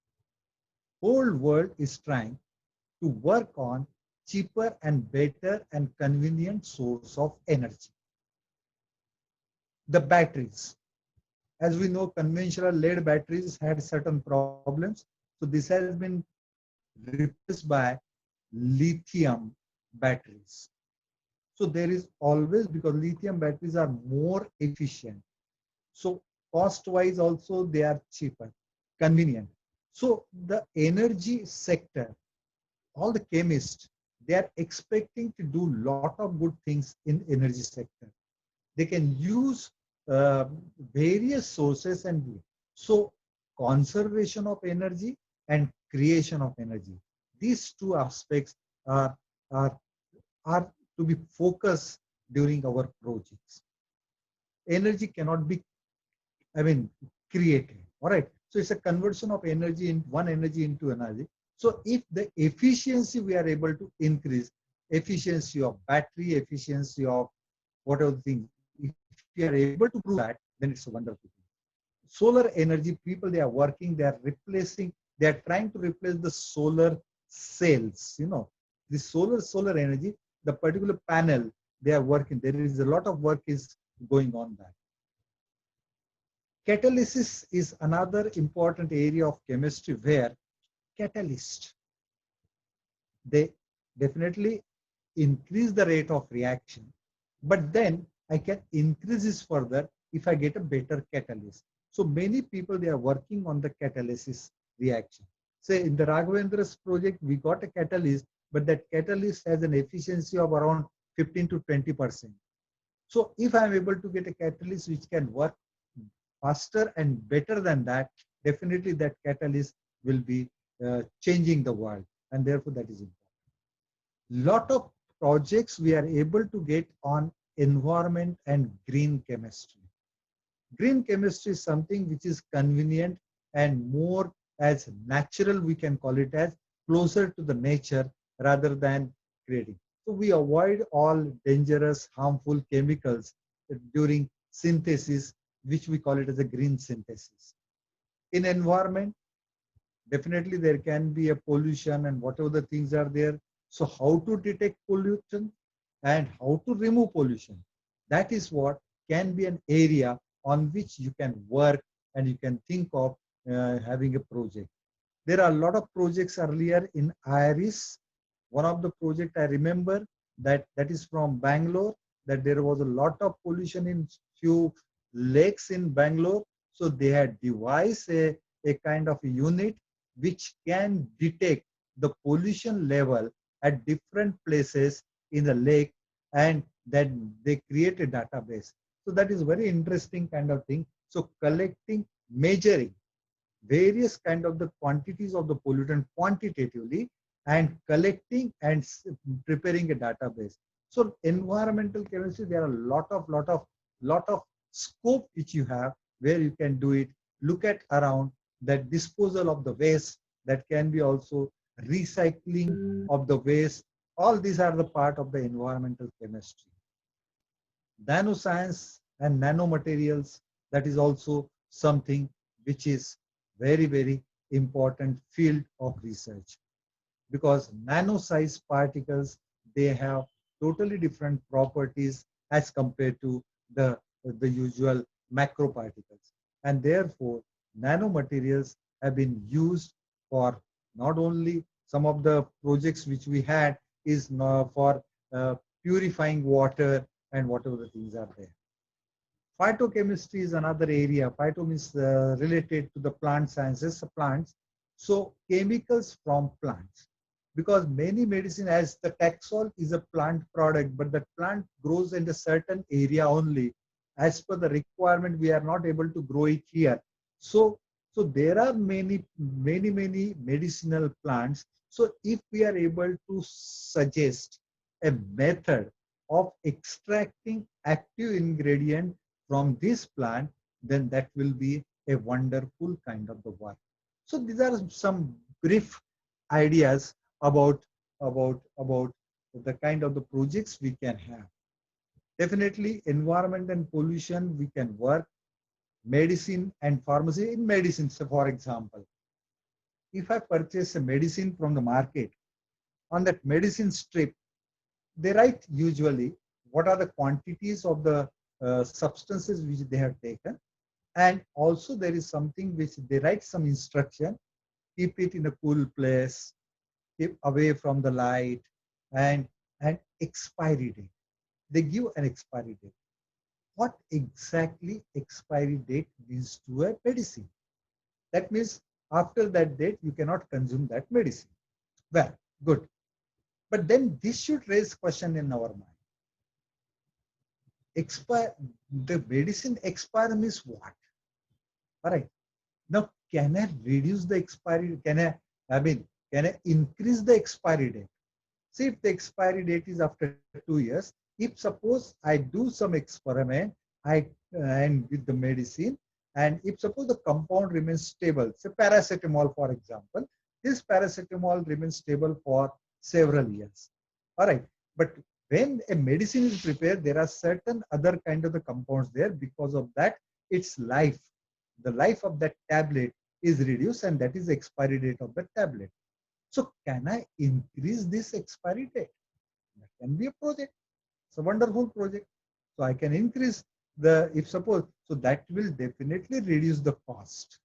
to work on cheaper and better and convenient source of energy. The batteries. As we know, conventional lead batteries had certain problems. So this has been replaced by lithium batteries. So there is always, because lithium batteries are more efficient. So cost-wise also they are cheaper, convenient. So the energy sector, all the chemists, they are expecting to do lot of good things in energy sector. They can use uh, various sources and so conservation of energy and creation of energy. These two aspects are, are, are to be focused during our projects. Energy cannot be, I mean, created. All right. So it's a conversion of energy in one energy into another. So if the efficiency we are able to increase, efficiency of battery, efficiency of whatever thing, if you are able to prove that, then it's a wonderful thing. Solar energy, people they are working, they are replacing, they are trying to replace the solar cells. The solar energy, the particular panel they are working. There is a lot of work is going on that. Catalysis is another important area of chemistry where catalyst, they definitely increase the rate of reaction, but then I can increase this further if I get a better catalyst. So many people, they are working on the catalysis reaction. Say in the Raghavendra's project, we got a catalyst, but that catalyst has an efficiency of around 15 to 20%. So if I'm able to get a catalyst which can work faster and better than that, definitely that catalyst will be changing the world. And therefore that is important. Lot of projects we are able to get on environment and green chemistry. Green chemistry is something which is convenient and more as natural, we can call it as closer to the nature rather than creating. So we avoid all dangerous, harmful chemicals during synthesis, which we call it as a green synthesis. In environment, definitely there can be a pollution and whatever the things are there. So how to detect pollution and how to remove pollution, that is what can be an area on which you can work and you can think of having a project. There are a lot of projects earlier in IRIS. One of the project I remember that is from Bangalore, that there was a lot of pollution in few lakes in Bangalore. So they had devised a kind of a unit which can detect the pollution level at different places in the lake, and then they create a database. So that is very interesting kind of thing. So collecting, measuring various kind of the quantities of the pollutant quantitatively and collecting and preparing a database. So environmental chemistry, there are a lot of scope which you have where you can do it. Look at around that disposal of the waste, that can be also recycling of the waste. All these are the part of the environmental chemistry. Nanoscience and nanomaterials, that is also something which is very, very important field of research, because nano-sized particles, they have totally different properties as compared to the usual macro particles. And therefore, nanomaterials have been used for not only some of the projects which we had is for purifying water and whatever the things are there. Phytochemistry is another area. Phyto means related to the plant sciences, plants. So chemicals from plants, because many medicine, as the Taxol is a plant product, but that plant grows in a certain area only. As per the requirement, we are not able to grow it here. So there are many medicinal plants. So if we are able to suggest a method of extracting active ingredient from this plant, then that will be a wonderful kind of the work. So these are some brief ideas about the kind of the projects we can have. Definitely environment and pollution we can work. Medicine and pharmacy. In medicine, so for example, if I purchase a medicine from the market, on that medicine strip, they write usually what are the quantities of the substances which they have taken. And also there is something which they write some instruction, keep it in a cool place, keep away from the light, and expiry date. They give an expiry date. what exactly expiry date means to a medicine. That means after that date, you cannot consume that medicine. Well, good. But then this should raise question in our mind. Expire, the medicine expire means what? All right. Now, can I reduce the expiry? Can I increase the expiry date? See, if the expiry date is after 2 years, if suppose I do some experiment, and with the medicine, and if suppose the compound remains stable, say paracetamol, for example, this paracetamol remains stable for several years. All right. But when a medicine is prepared, there are certain other kind of the compounds there. Because of that, its life, the life of that tablet is reduced, and that is the expiry date of the tablet. So can I increase this expiry date? That can be a project. It's a wonderful project. So I can increase the, if suppose, so that will definitely reduce the cost.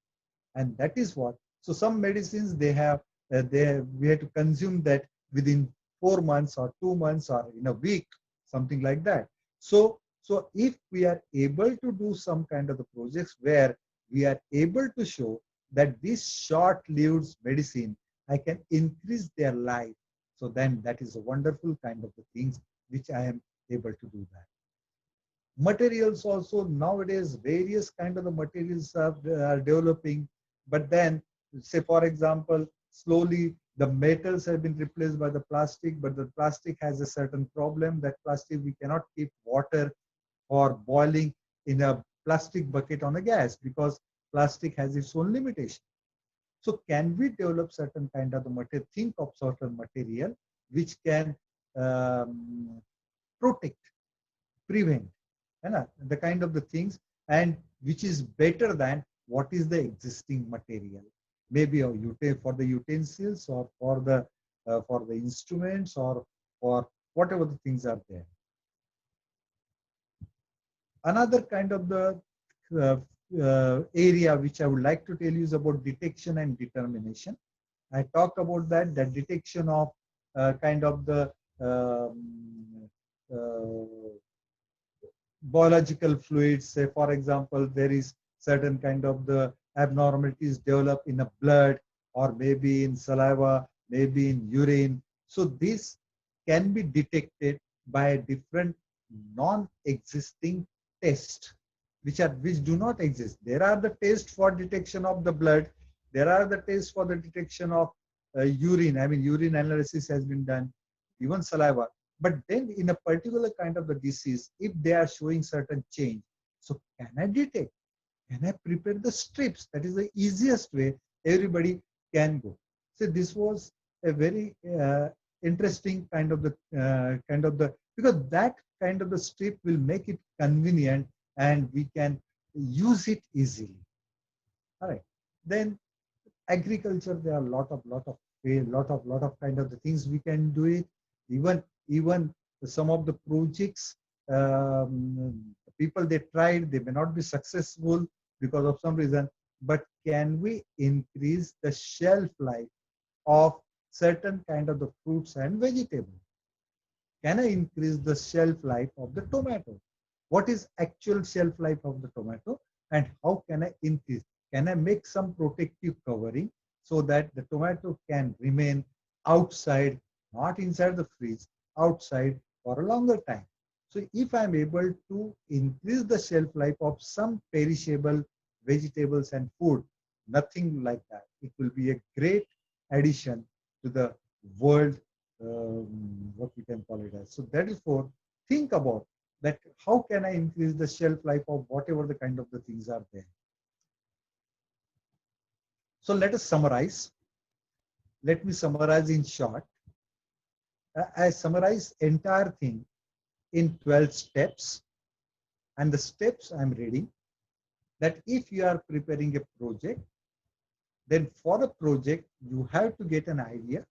And that is what, so some medicines we have to consume that within 4 months or 2 months or in a week, something like that. So if we are able to do some kind of the projects where we are able to show that this short-lived medicine, I can increase their life. So then that is a wonderful kind of the things which I am able to do that. Materials also, nowadays various kind of the materials are developing, but then say for example, slowly the metals have been replaced by the plastic, but the plastic has a certain problem, that plastic we cannot keep water or boiling in a plastic bucket on a gas, because plastic has its own limitation. So can we develop certain kind of the material, think of certain material which can protect, prevent, the kind of the things, and which is better than what is the existing material, maybe for the utensils, or for the instruments, or for whatever the things are there. Another kind of the area which I would like to tell you is about detection and determination. I talked about that detection of kind of the biological fluids. Say for example, there is certain kind of the abnormalities develop in a blood, or maybe in saliva, maybe in urine. So this can be detected by a different non-existing test, which do not exist. There are the tests for detection of the blood. There are the tests for the detection of urine. I mean, urine analysis has been done, even saliva. But then in a particular kind of the disease, if they are showing certain change, so can I detect? Can I prepare the strips? That is the easiest way everybody can go. So this was a very interesting kind of the because that kind of the strip will make it convenient, and we can use it easily. All right. Then agriculture, there are a lot of kind of the things we can do it. Even some of the projects, people they tried, they may not be successful because of some reason. But can we increase the shelf life of certain kind of the fruits and vegetables? Can I increase the shelf life of the tomato? What is actual shelf life of the tomato, and how can I increase? Can I make some protective covering so that the tomato can remain outside, not inside the fridge, outside for a longer time? So if I'm able to increase the shelf life of some perishable vegetables and food, nothing like that, it will be a great addition to the world, what we can call it as. So that is for, think about that, how can I increase the shelf life of whatever the kind of the things are there. So let us summarize. Let me summarize in short. I summarize entire thing in 12 steps, and the steps I'm reading, that if you are preparing a project, then for a project you have to get an idea,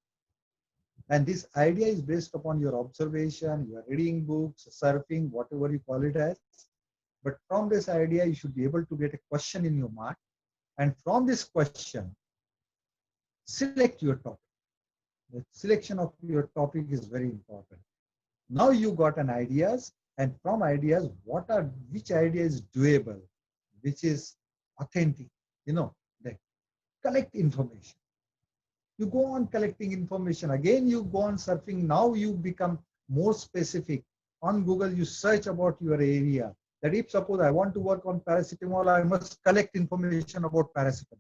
and this idea is based upon your observation, your reading books, surfing, whatever you call it as. But from this idea you should be able to get a question in your mind, and from this question select your topic. The selection of your topic is very important. Now you got an ideas, And from ideas, which idea is doable, which is authentic, that collect information. You go on collecting information. Again, you go on surfing. Now you become more specific. On Google, you search about your area. That if suppose I want to work on paracetamol, I must collect information about paracetamol.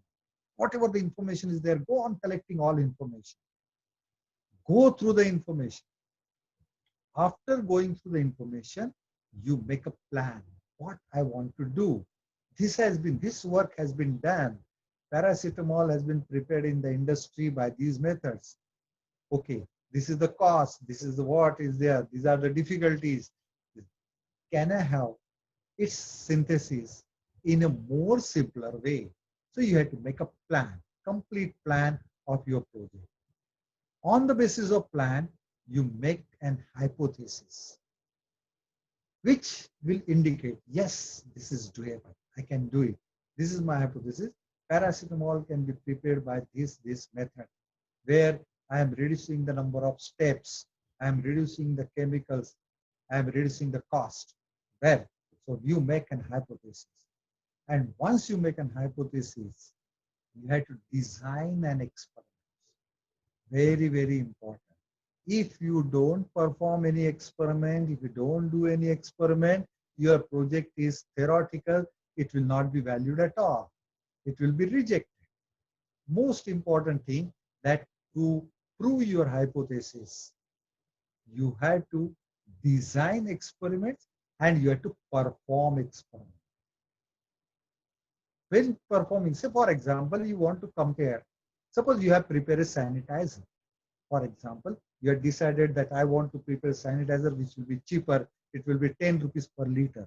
Whatever the information is there, go on collecting all information. Go through the information. After going through the information, you make a plan. What I want to do. This work has been done. Paracetamol has been prepared in the industry by these methods. Okay, this is the cost. This is what is there. These are the difficulties. Can I have its synthesis in a more simpler way? So you have to make a plan, complete plan of your project. On the basis of plan, you make an hypothesis, which will indicate, yes, this is doable. I can do it. This is my hypothesis. Paracetamol can be prepared by this method, where I am reducing the number of steps. I am reducing the chemicals. I am reducing the cost. Well, so you make an hypothesis. And once you make an hypothesis, you have to design an experiment. Very, very important. If you don't perform any experiment, if you don't do any experiment, your project is theoretical. It will not be valued at all. It will be rejected. Most important thing, that to prove your hypothesis, you have to design experiments and you have to perform experiments. When performing, say for example, you want to compare. Suppose you have prepared a sanitizer. For example, you have decided that I want to prepare a sanitizer which will be cheaper. It will be 10 rupees per liter.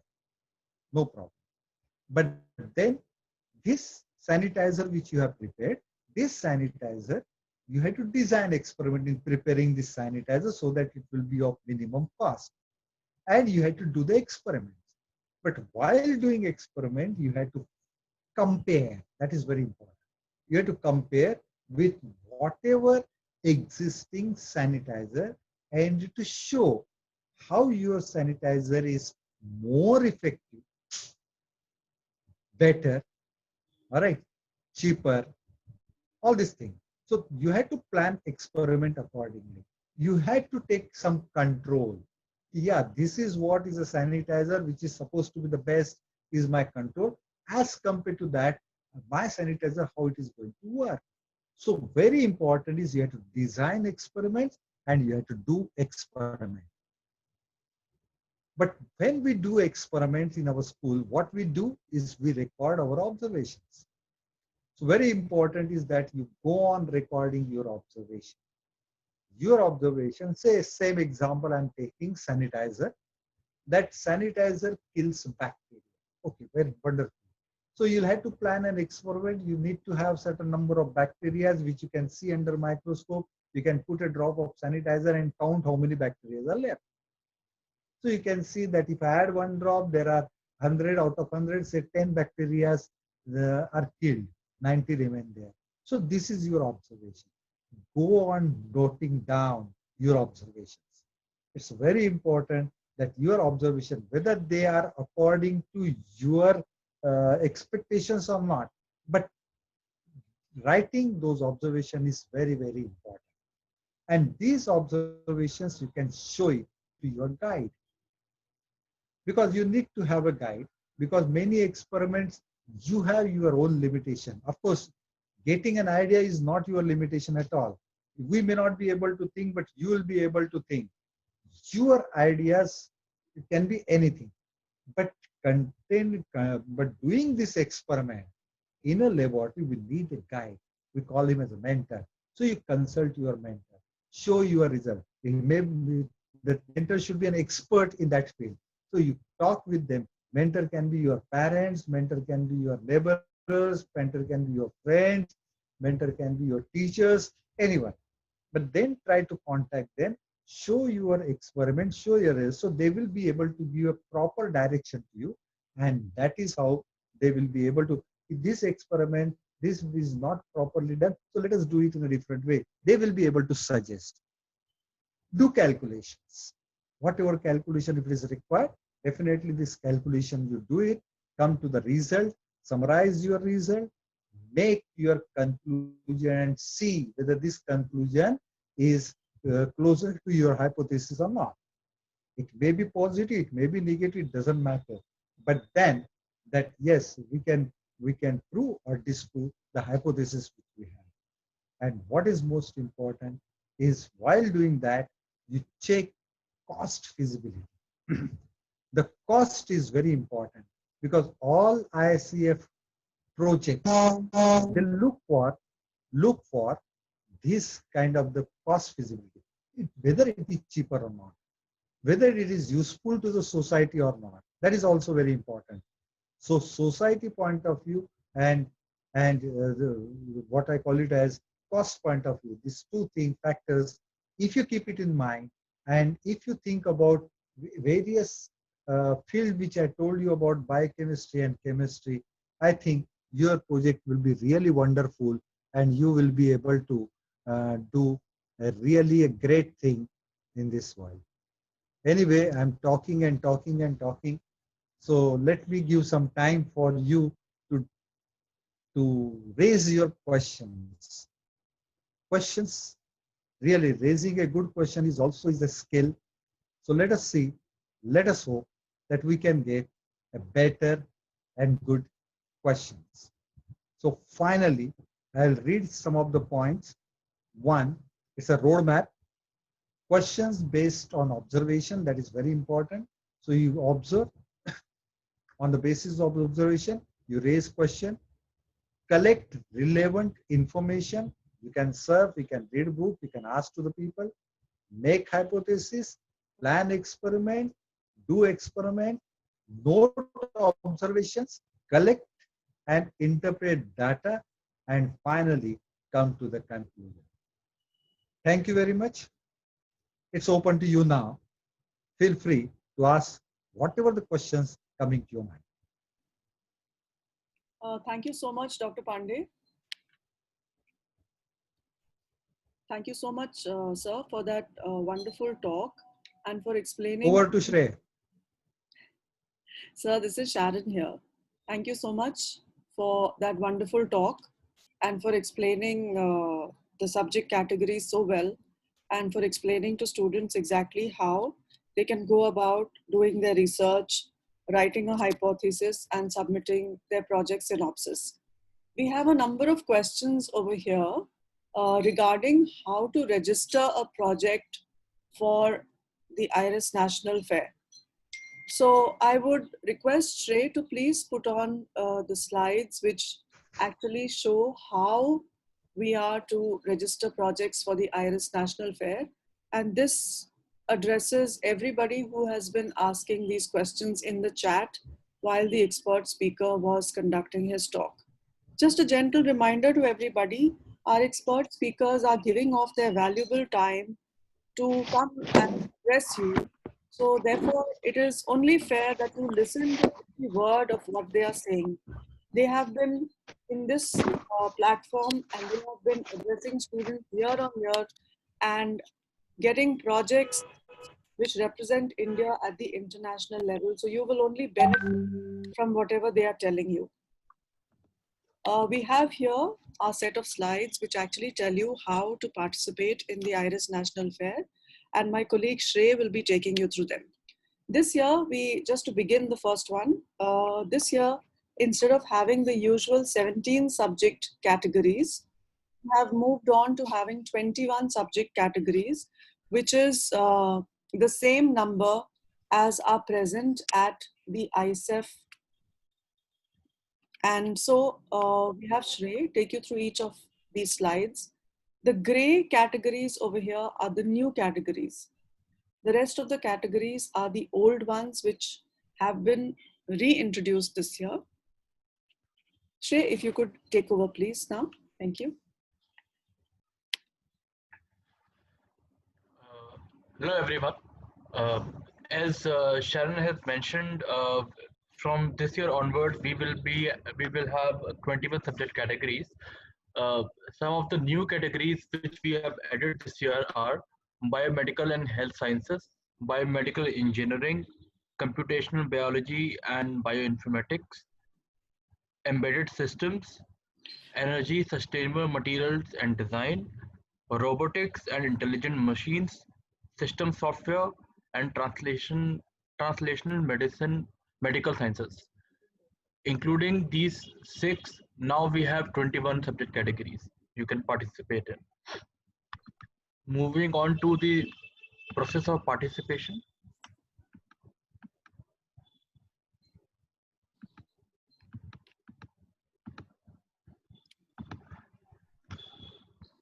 No problem. But then this sanitizer which you have prepared, this sanitizer, you have to design experiment in preparing this sanitizer so that it will be of minimum cost. And you have to do the experiments. But while doing experiment, you have to compare. That is very important. You have to compare with whatever existing sanitizer and to show how your sanitizer is more effective, better, all right, cheaper, all these things. So you had to plan experiment accordingly. You had to take some control. Yeah, this is what is a sanitizer which is supposed to be the best, is my control. As compared to that, my sanitizer, how it is going to work. So very important is you have to design experiments and you have to do experiment. But when we do experiments in our school, what we do is we record our observations. So very important is that you go on recording your observation. Your observation, say same example I'm taking, sanitizer. That sanitizer kills bacteria. Okay, very wonderful. So you'll have to plan an experiment. You need to have certain number of bacteria which you can see under microscope. You can put a drop of sanitizer and count how many bacteria are left. So you can see that if I add one drop, there are 100 out of 100, say 10 bacteria are killed, 90 remain there. So this is your observation. Go on noting down your observations. It's very important that your observation, whether they are according to your expectations or not, but writing those observations is very, very important. And these observations, you can show it to your guide. Because you need to have a guide, because many experiments, you have your own limitation. Of course, getting an idea is not your limitation at all. We may not be able to think, but you will be able to think. Your ideas, it can be anything. But doing this experiment in a laboratory, we need a guide. We call him as a mentor. So you consult your mentor, show your result. The mentor should be an expert in that field. So you talk with them. Mentor can be your parents, mentor can be your neighbors, mentor can be your friends, mentor can be your teachers, anyone. But then try to contact them, show your experiment, show your results. So they will be able to give a proper direction to you. And that is how they will be able to, if this experiment, this is not properly done, so let us do it in a different way. They will be able to suggest. Do calculations. whatever calculation if it is required, definitely this calculation you do it, come to the result, summarize your result, make your conclusion and see whether this conclusion is closer to your hypothesis or not. It may be positive, it may be negative, it doesn't matter. But then that yes, we can prove or disprove the hypothesis which we have. And what is most important is while doing that, you check cost feasibility. The cost is very important because all ICF projects they look for this kind of the cost feasibility, whether it is cheaper or not, whether it is useful to the society or not. That is also very important. So society point of view and what I call it as cost point of view, these two thing factors, if you keep it in mind, and if you think about various field which I told you about biochemistry and chemistry, I think your project will be really wonderful and you will be able to do really a great thing in this world. Anyway, I'm talking and talking and talking. So let me give some time for you to, to raise your questions. Questions, really raising a good question is also is a skill. So let us see, let us hope that we can get a better and good questions. So finally, I'll read some of the points. One, it's a roadmap. Questions based on observation, that is very important. So you observe, on the basis of observation, you raise question, collect relevant information. You can serve, you can read book, you can ask to the people, make hypothesis, plan experiment, do experiment, note observations, collect and interpret data, and finally come to the conclusion. Thank you very much. It's open to you now. Feel free to ask whatever the questions coming to your mind. Thank you so much, Dr. Pandey. Thank you so much, sir, for that wonderful talk and for explaining. Over to Shrey. Sir, this is Sharon here. Thank you so much for that wonderful talk and for explaining the subject categories so well and for explaining to students exactly how they can go about doing their research, writing a hypothesis and submitting their project synopsis. We have a number of questions over here regarding how to register a project for the IRIS National Fair. So I would request Shrey to please put on the slides which actually show how we are to register projects for the IRIS National Fair. And this addresses everybody who has been asking these questions in the chat while the expert speaker was conducting his talk. Just a gentle reminder to everybody, our expert speakers are giving off their valuable time to come and address you. So therefore, it is only fair that you listen to every word of what they are saying. They have been in this platform and they have been addressing students year on year and getting projects which represent India at the international level. So you will only benefit from whatever they are telling you. We have here a set of slides which actually tell you how to participate in the IRIS National Fair, and my colleague Shrey will be taking you through them. This year, just to begin the first one, this year, instead of having the usual 17 subject categories, we have moved on to having 21 subject categories, which is the same number as are present at the ICEF. And so we have Shrey take you through each of these slides. The gray categories over here are the new categories. The rest of the categories are the old ones which have been reintroduced this year. Shrey, if you could take over please now. Thank you. Hello everyone. As Sharon has mentioned, from this year onwards, we will have 21 subject categories. Some of the new categories which we have added this year are biomedical and health sciences, biomedical engineering, computational biology and bioinformatics, embedded systems, energy sustainable materials and design, robotics and intelligent machines, system software, and translational medicine, medical sciences. Including these six, now we have 21 subject categories you can participate in. Moving on to the process of participation.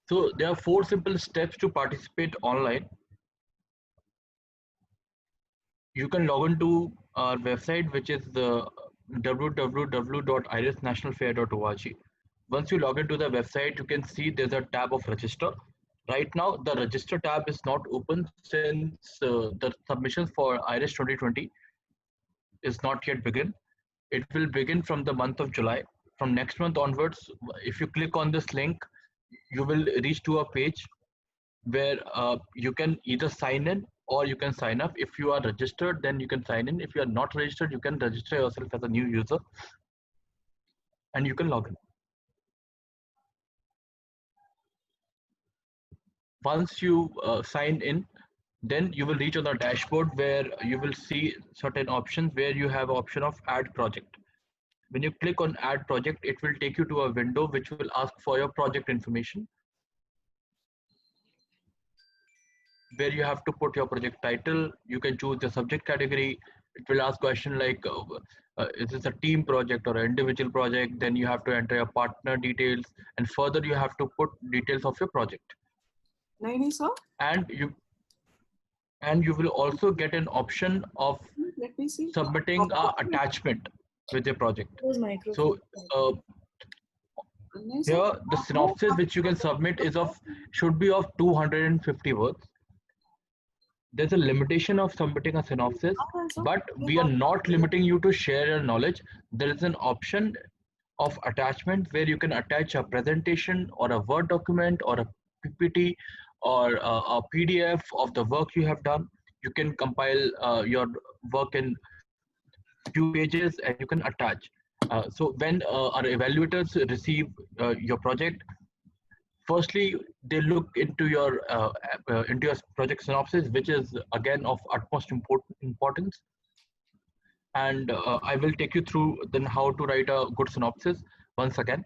So there are 4 simple steps to participate online. You can log into our website, which is the www.irisnationalfair.org. Once you log into the website, you can see there's a tab of register. Right now, the register tab is not open since the submissions for IRIS 2020 is not yet begin. It will begin from the month of July. From next month onwards, if you click on this link, you will reach to a page where you can either sign in or you can sign up. If you are registered, then you can sign in. If you are not registered, you can register yourself as a new user and you can log in. Once you sign in, then you will reach on the dashboard where you will see certain options where you have option of add project. When you click on add project, it will take you to a window which will ask for your project information, where you have to put your project title. You can choose the subject category. It will ask question like, is this a team project or an individual project? Then you have to enter your partner details, and further you have to put details of your project. And you will also get an option of submitting an attachment with your project. So here the synopsis which you can submit should be of 250 words. There's a limitation of submitting a synopsis, but we are not limiting you to share your knowledge. There is an option of attachment where you can attach a presentation or a Word document or a PPT or a PDF of the work you have done. You can compile your work in few pages and you can attach. So when our evaluators receive your project, firstly, they look into your project synopsis, which is again of utmost importance. And I will take you through then how to write a good synopsis once again.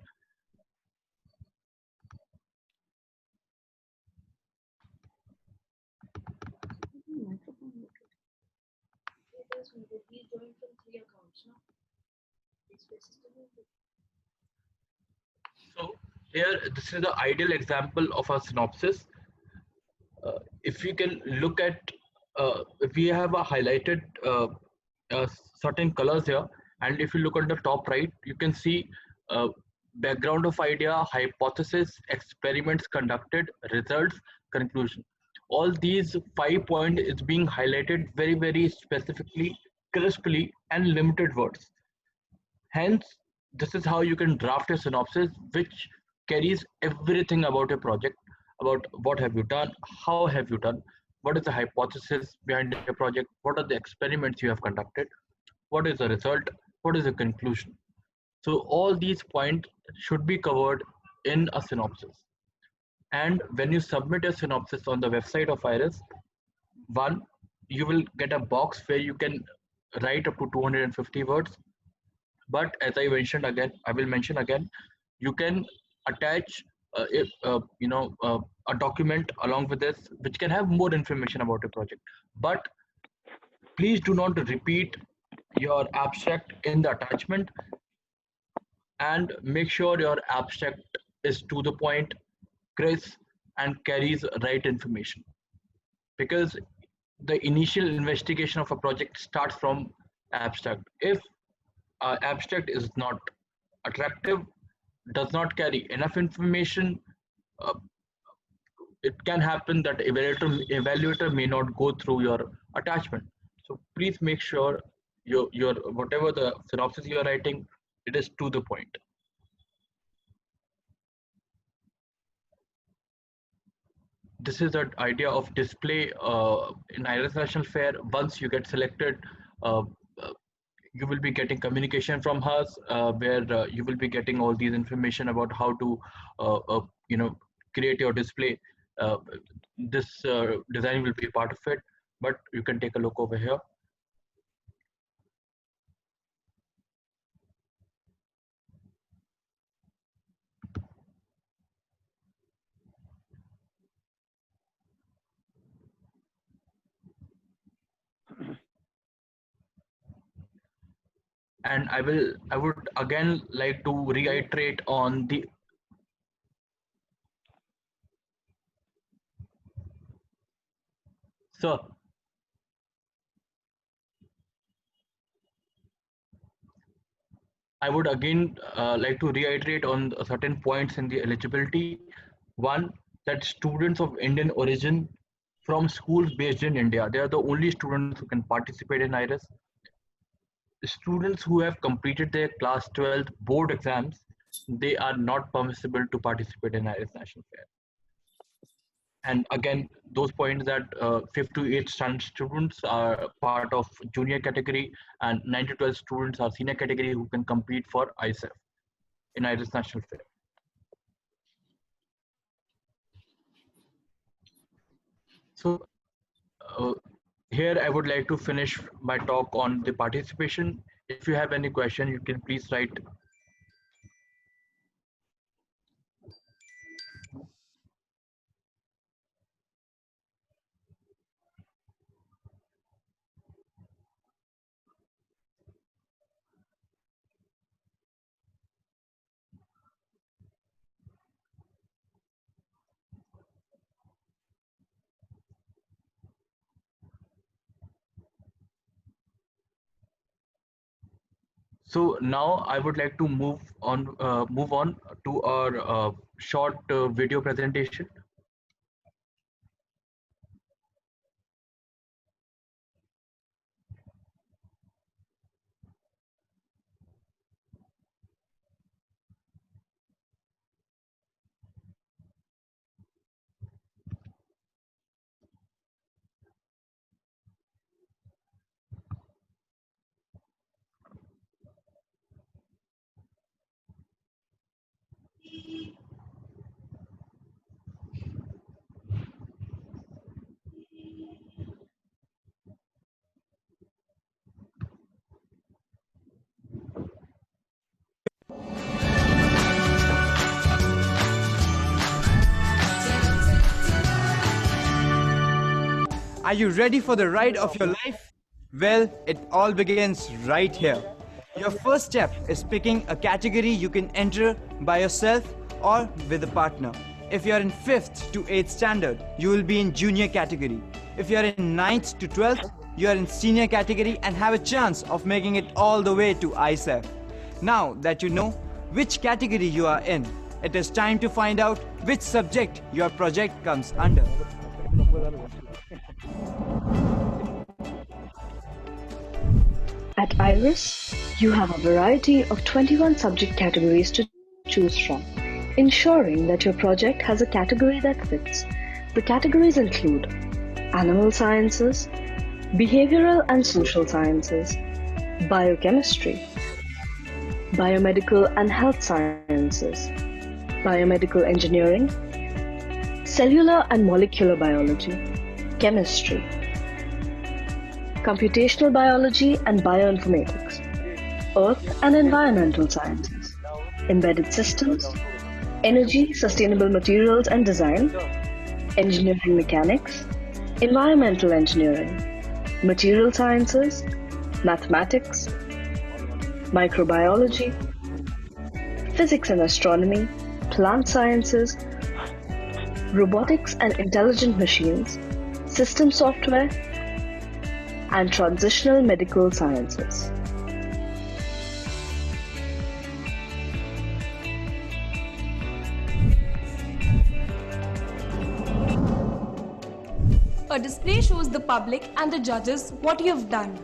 So here, this is the ideal example of a synopsis. If you can look at, we have a highlighted certain colors here, and if you look on the top right, you can see background of idea, hypothesis, experiments conducted, results, conclusion. All these 5 points is being highlighted very, very specifically, crisply, and limited words. Hence, this is how you can draft a synopsis which carries everything about your project, about what have you done, how have you done, what is the hypothesis behind your project, what are the experiments you have conducted, what is the result, what is the conclusion. So all these points should be covered in a synopsis. And when you submit a synopsis on the website of IRIS, one, you will get a box where you can write up to 250 words. But as I mentioned again, I will mention again, you can attach a document along with this, which can have more information about your project. But please do not repeat your abstract in the attachment, and make sure your abstract is to the point, crisp, and carries right information. Because the initial investigation of a project starts from abstract. If abstract is not attractive, does not carry enough information, uh, it can happen that evaluator may not go through your attachment. So please make sure your whatever the synopsis you are writing, it is to the point. this is the idea of display in IRIS National Fair. Once you get selected, uh, uh, you will be getting communication from us, where you will be getting all these information about how to, you know, create your display. Uh, this design will be part of it, but you can take a look over here. And I would again like to reiterate on the sir. I would again like to reiterate on certain points in the eligibility. One, that students of Indian origin from schools based in India, they are the only students who can participate in IRIS. Students who have completed their class 12th board exams, they are not permissible to participate in IRIS National Fair. And again, those points that 5th to 8th standard students are part of junior category, and 9 to 12 students are senior category who can compete for ISEF in IRIS National Fair. So here I would like to finish my talk on the participation. If you have any question, you can please write. So now I would like to move on to our short video presentation. Are you ready for the ride of your life? Well, it all begins right here. Your first step is picking a category you can enter by yourself or with a partner. If you are in 5th to 8th standard, you will be in junior category. If you are in 9th to 12th, you are in senior category and have a chance of making it all the way to ISEF. Now that you know which category you are in, it is time to find out which subject your project comes under. At IRIS, you have a variety of 21 subject categories to choose from, ensuring that your project has a category that fits. The categories include animal sciences, behavioral and social sciences, biochemistry, biomedical and health sciences, biomedical engineering, cellular and molecular biology, chemistry, computational biology and bioinformatics, earth and environmental sciences, embedded systems, energy, sustainable materials and design, engineering mechanics, environmental engineering, material sciences, mathematics, microbiology, physics and astronomy, plant sciences, robotics and intelligent machines, system software, and transitional medical sciences. A display shows the public and the judges what you have done.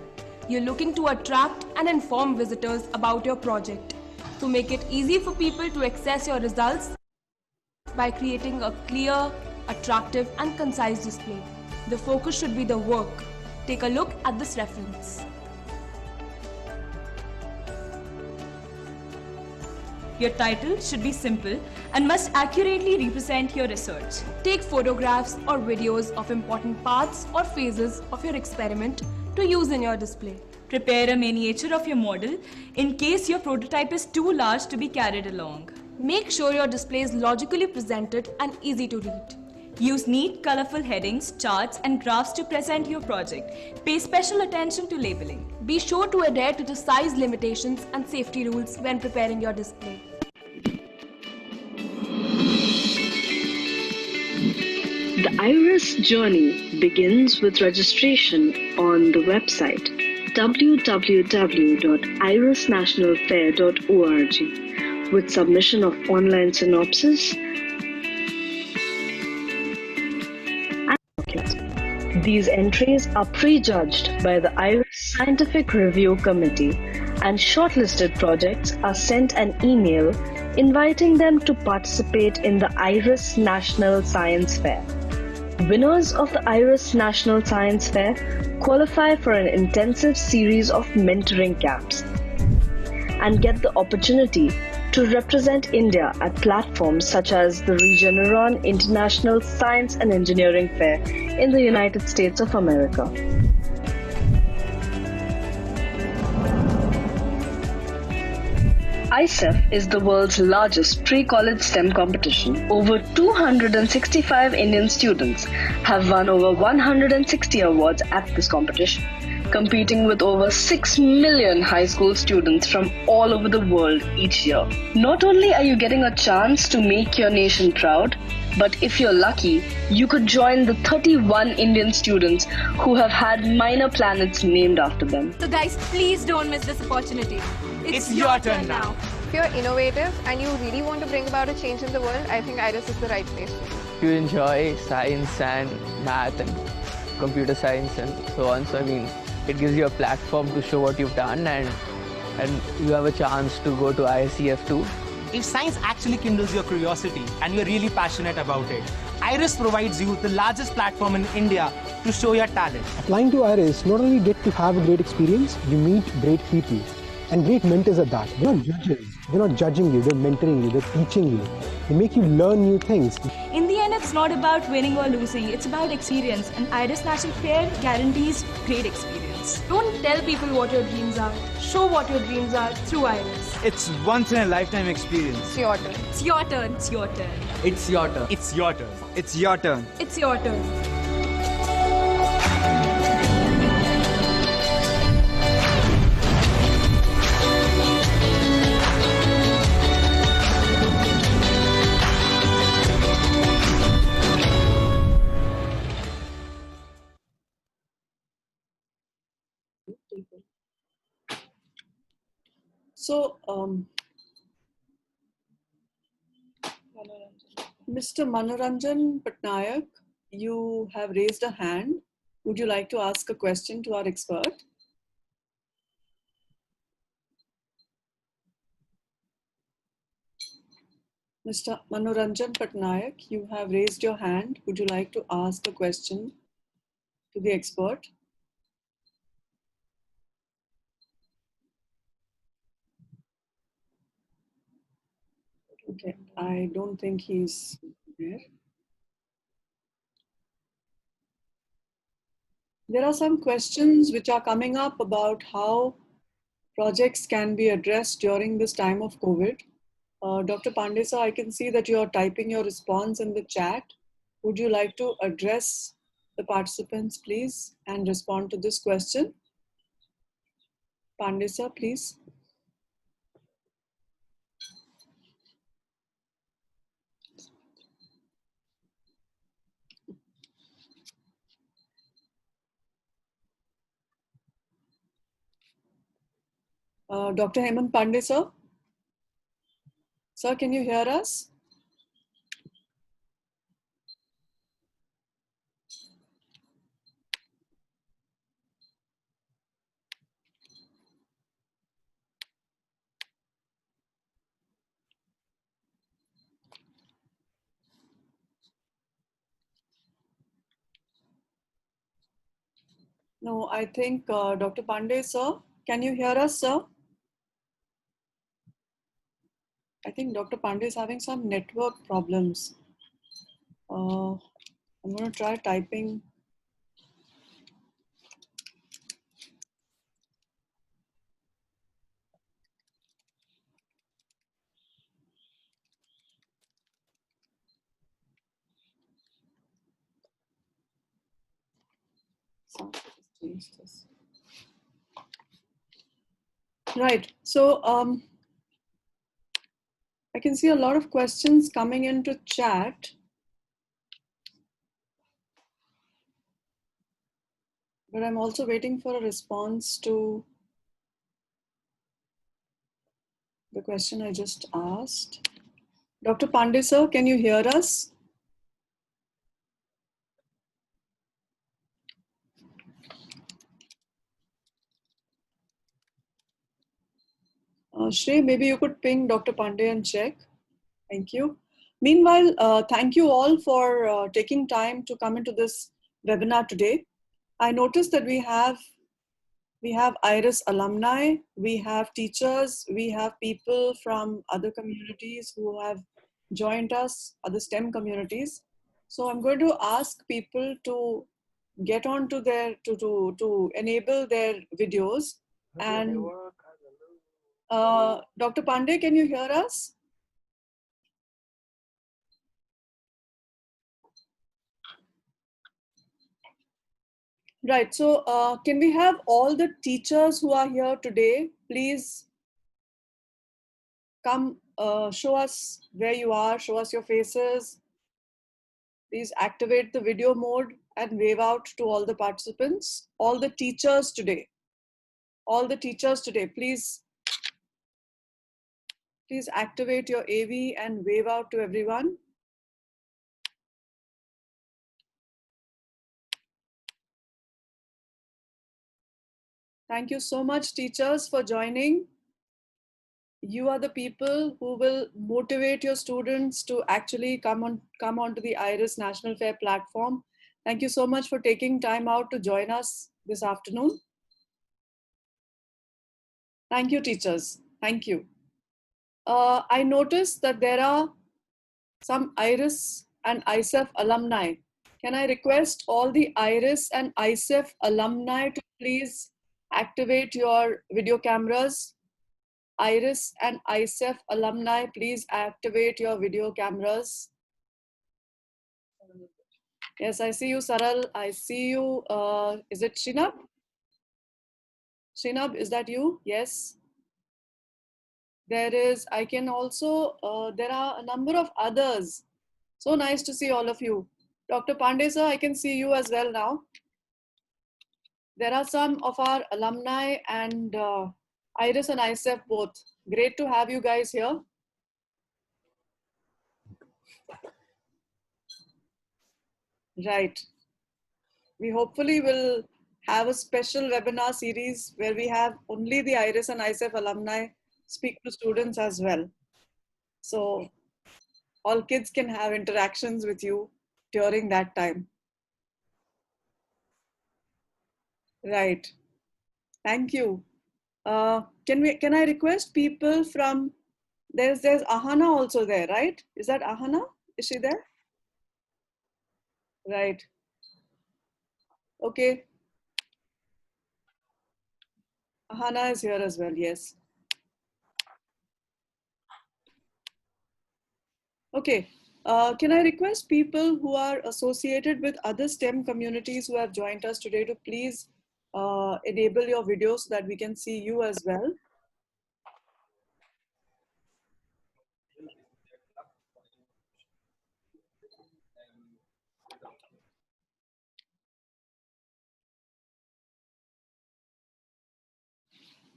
You're looking to attract and inform visitors about your project. To make it easy for people to access your results by creating a clear, attractive and concise display. The focus should be the work. Take a look at this reference. Your title should be simple and must accurately represent your research. Take photographs or videos of important parts or phases of your experiment to use in your display. Prepare a miniature of your model in case your prototype is too large to be carried along. Make sure your display is logically presented and easy to read. Use neat, colorful headings, charts, and graphs to present your project. Pay special attention to labeling. Be sure to adhere to the size limitations and safety rules when preparing your display. The IRIS journey begins with registration on the website www.irisnationalfair.org with submission of online synopsis. These entries are prejudged by the IRIS Scientific Review Committee, and shortlisted projects are sent an email inviting them to participate in the IRIS National Science Fair. Winners of the IRIS National Science Fair qualify for an intensive series of mentoring camps and get the opportunity to represent India at platforms such as the Regeneron International Science and Engineering Fair in the United States of America. ICEF is the world's largest pre-college STEM competition. Over 265 Indian students have won over 160 awards at this competition, competing with over 6 million high school students from all over the world each year. Not only are you getting a chance to make your nation proud, but if you're lucky, you could join the 31 Indian students who have had minor planets named after them. So guys, please don't miss this opportunity. It's your turn now. If you're innovative and you really want to bring about a change in the world, I think IRIS is the right place for you. You enjoy science and math and computer science and so on. So I mean, it gives you a platform to show what you've done, and you have a chance to go to ISEF too. If science actually kindles your curiosity and you're really passionate about it, IRIS provides you the largest platform in India to show your talent. Applying to IRIS, not only get to have a great experience, you meet great people and great mentors at that. They're not judges, they're not judging you, they're mentoring you, they're teaching you. They make you learn new things. In the end, it's not about winning or losing, it's about experience, and IRIS National Fair guarantees great experience. Don't tell people what your dreams are. Show what your dreams are through IRIS. It's once in a lifetime experience. It's your turn. It's your turn. It's your turn. It's your turn. It's your turn. It's your turn. It's your turn. So, Mr. Manoranjan Patnaik, you have raised a hand. Would you like to ask a question to our expert? Mr. Manoranjan Patnaik, you have raised your hand. Would you like to ask a question to the expert? Okay, I don't think he's there. There are some questions which are coming up about how projects can be addressed during this time of COVID. Dr. Pandey, I can see that you are typing your response in the chat. Would you like to address the participants, please, and respond to this question? Pandey, please. Dr. Hemant Pandey, sir? Sir, can you hear us? No, I think Dr. Pandey, sir, can you hear us, sir? I think Dr. Pandey is having some network problems. I'm going to try typing. Right. So I can see a lot of questions coming into chat. But I'm also waiting for a response to the question I just asked. Dr. Pandey, sir, can you hear us? Shrey, maybe you could ping Dr. Pandey and check. Thank you. Meanwhile, thank you all for taking time to come into this webinar today. I noticed that we have IRIS alumni, we have teachers, we have people from other communities who have joined us, other STEM communities. So I'm going to ask people to get onto their, to enable their videos. And Dr. Pandey, can you hear us? Right, so can we have all the teachers who are here today, please come show us where you are, show us your faces. Please activate the video mode and wave out to all the participants, all the teachers today. All the teachers today, please activate your AV and wave out to everyone. Thank you so much, teachers, for joining. You are the people who will motivate your students to actually come onto the IRIS National Fair platform. Thank you so much for taking time out to join us this afternoon. Thank you, teachers. Thank you. I noticed that there are some IRIS and ISEF alumni. Can I request all the IRIS and ISEF alumni to please activate your video cameras? IRIS and ISEF alumni, please activate your video cameras. Yes, I see you, Saral. I see you. Is it Shinab? Shinab, is that you? Yes. There is, I can also, there are a number of others. So nice to see all of you. Dr. Pandey, sir, I can see you as well now. There are some of our alumni and IRIS and ISEF both. Great to have you guys here. Right. We hopefully will have a special webinar series where we have only the IRIS and ISEF alumni speak to students as well. So all kids can have interactions with you during that time. Right. Thank you. Can I request people from, there's Ahana also there, right? Is that Ahana? Is she there? Right. Okay. Ahana is here as well, yes. Okay. Can I request people who are associated with other STEM communities who have joined us today to please enable your video so that we can see you as well?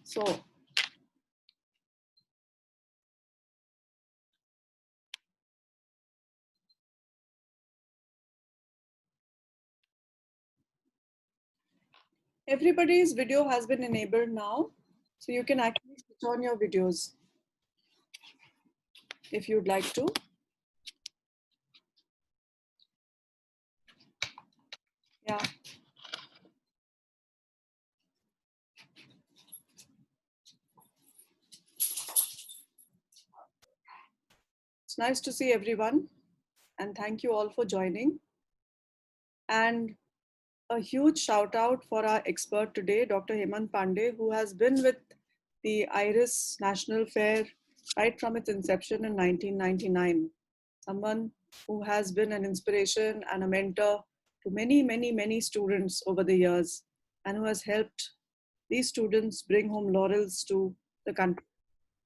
So, everybody's video has been enabled now. So you can actually switch on your videos if you'd like to. Yeah. It's nice to see everyone, and thank you all for joining. And a huge shout out for our expert today, Dr. Hemant Pandey, who has been with the IRIS National Fair right from its inception in 1999. Someone who has been an inspiration and a mentor to many, many, many students over the years, and who has helped these students bring home laurels to the country.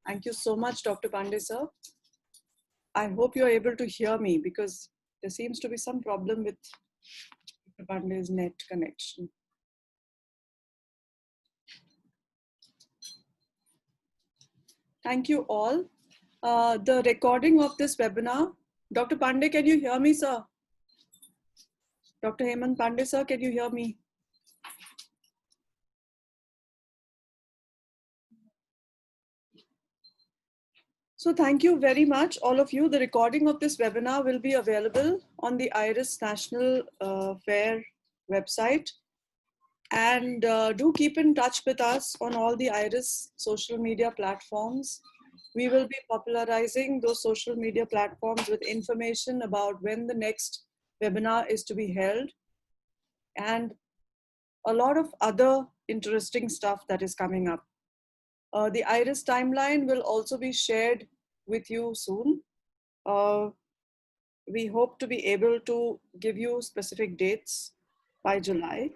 Thank you so much, Dr. Pandey, sir. I hope you're able to hear me because there seems to be some problem with Dr. Pandey's net connection. Thank you all. The recording of this webinar, Dr. Pandey, can you hear me, sir? Dr. Hemant Pandey, sir, can you hear me? So thank you very much, all of you. The recording of this webinar will be available on the IRIS National Fair website. And do keep in touch with us on all the IRIS social media platforms. We will be popularizing those social media platforms with information about when the next webinar is to be held and a lot of other interesting stuff that is coming up. The IRIS timeline will also be shared with you soon. We hope to be able to give you specific dates by July.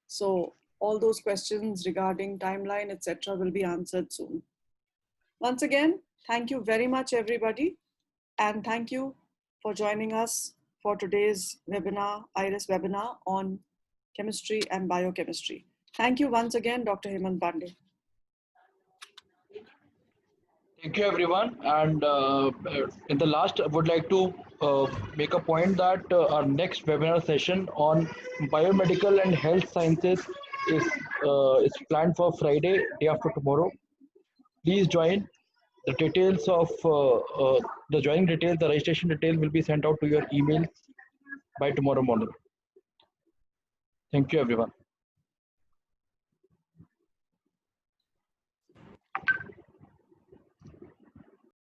So all those questions regarding timeline, etc., will be answered soon. Once again, thank you very much, everybody. And thank you for joining us for today's webinar, IRIS webinar on chemistry and biochemistry. Thank you once again, Dr. Hemant Pandey. Thank you, everyone. And in the last, I would like to make a point that our next webinar session on biomedical and health sciences is planned for Friday, day after tomorrow. Please join. The details of the joining details, the registration details will be sent out to your email by tomorrow morning. Thank you, everyone.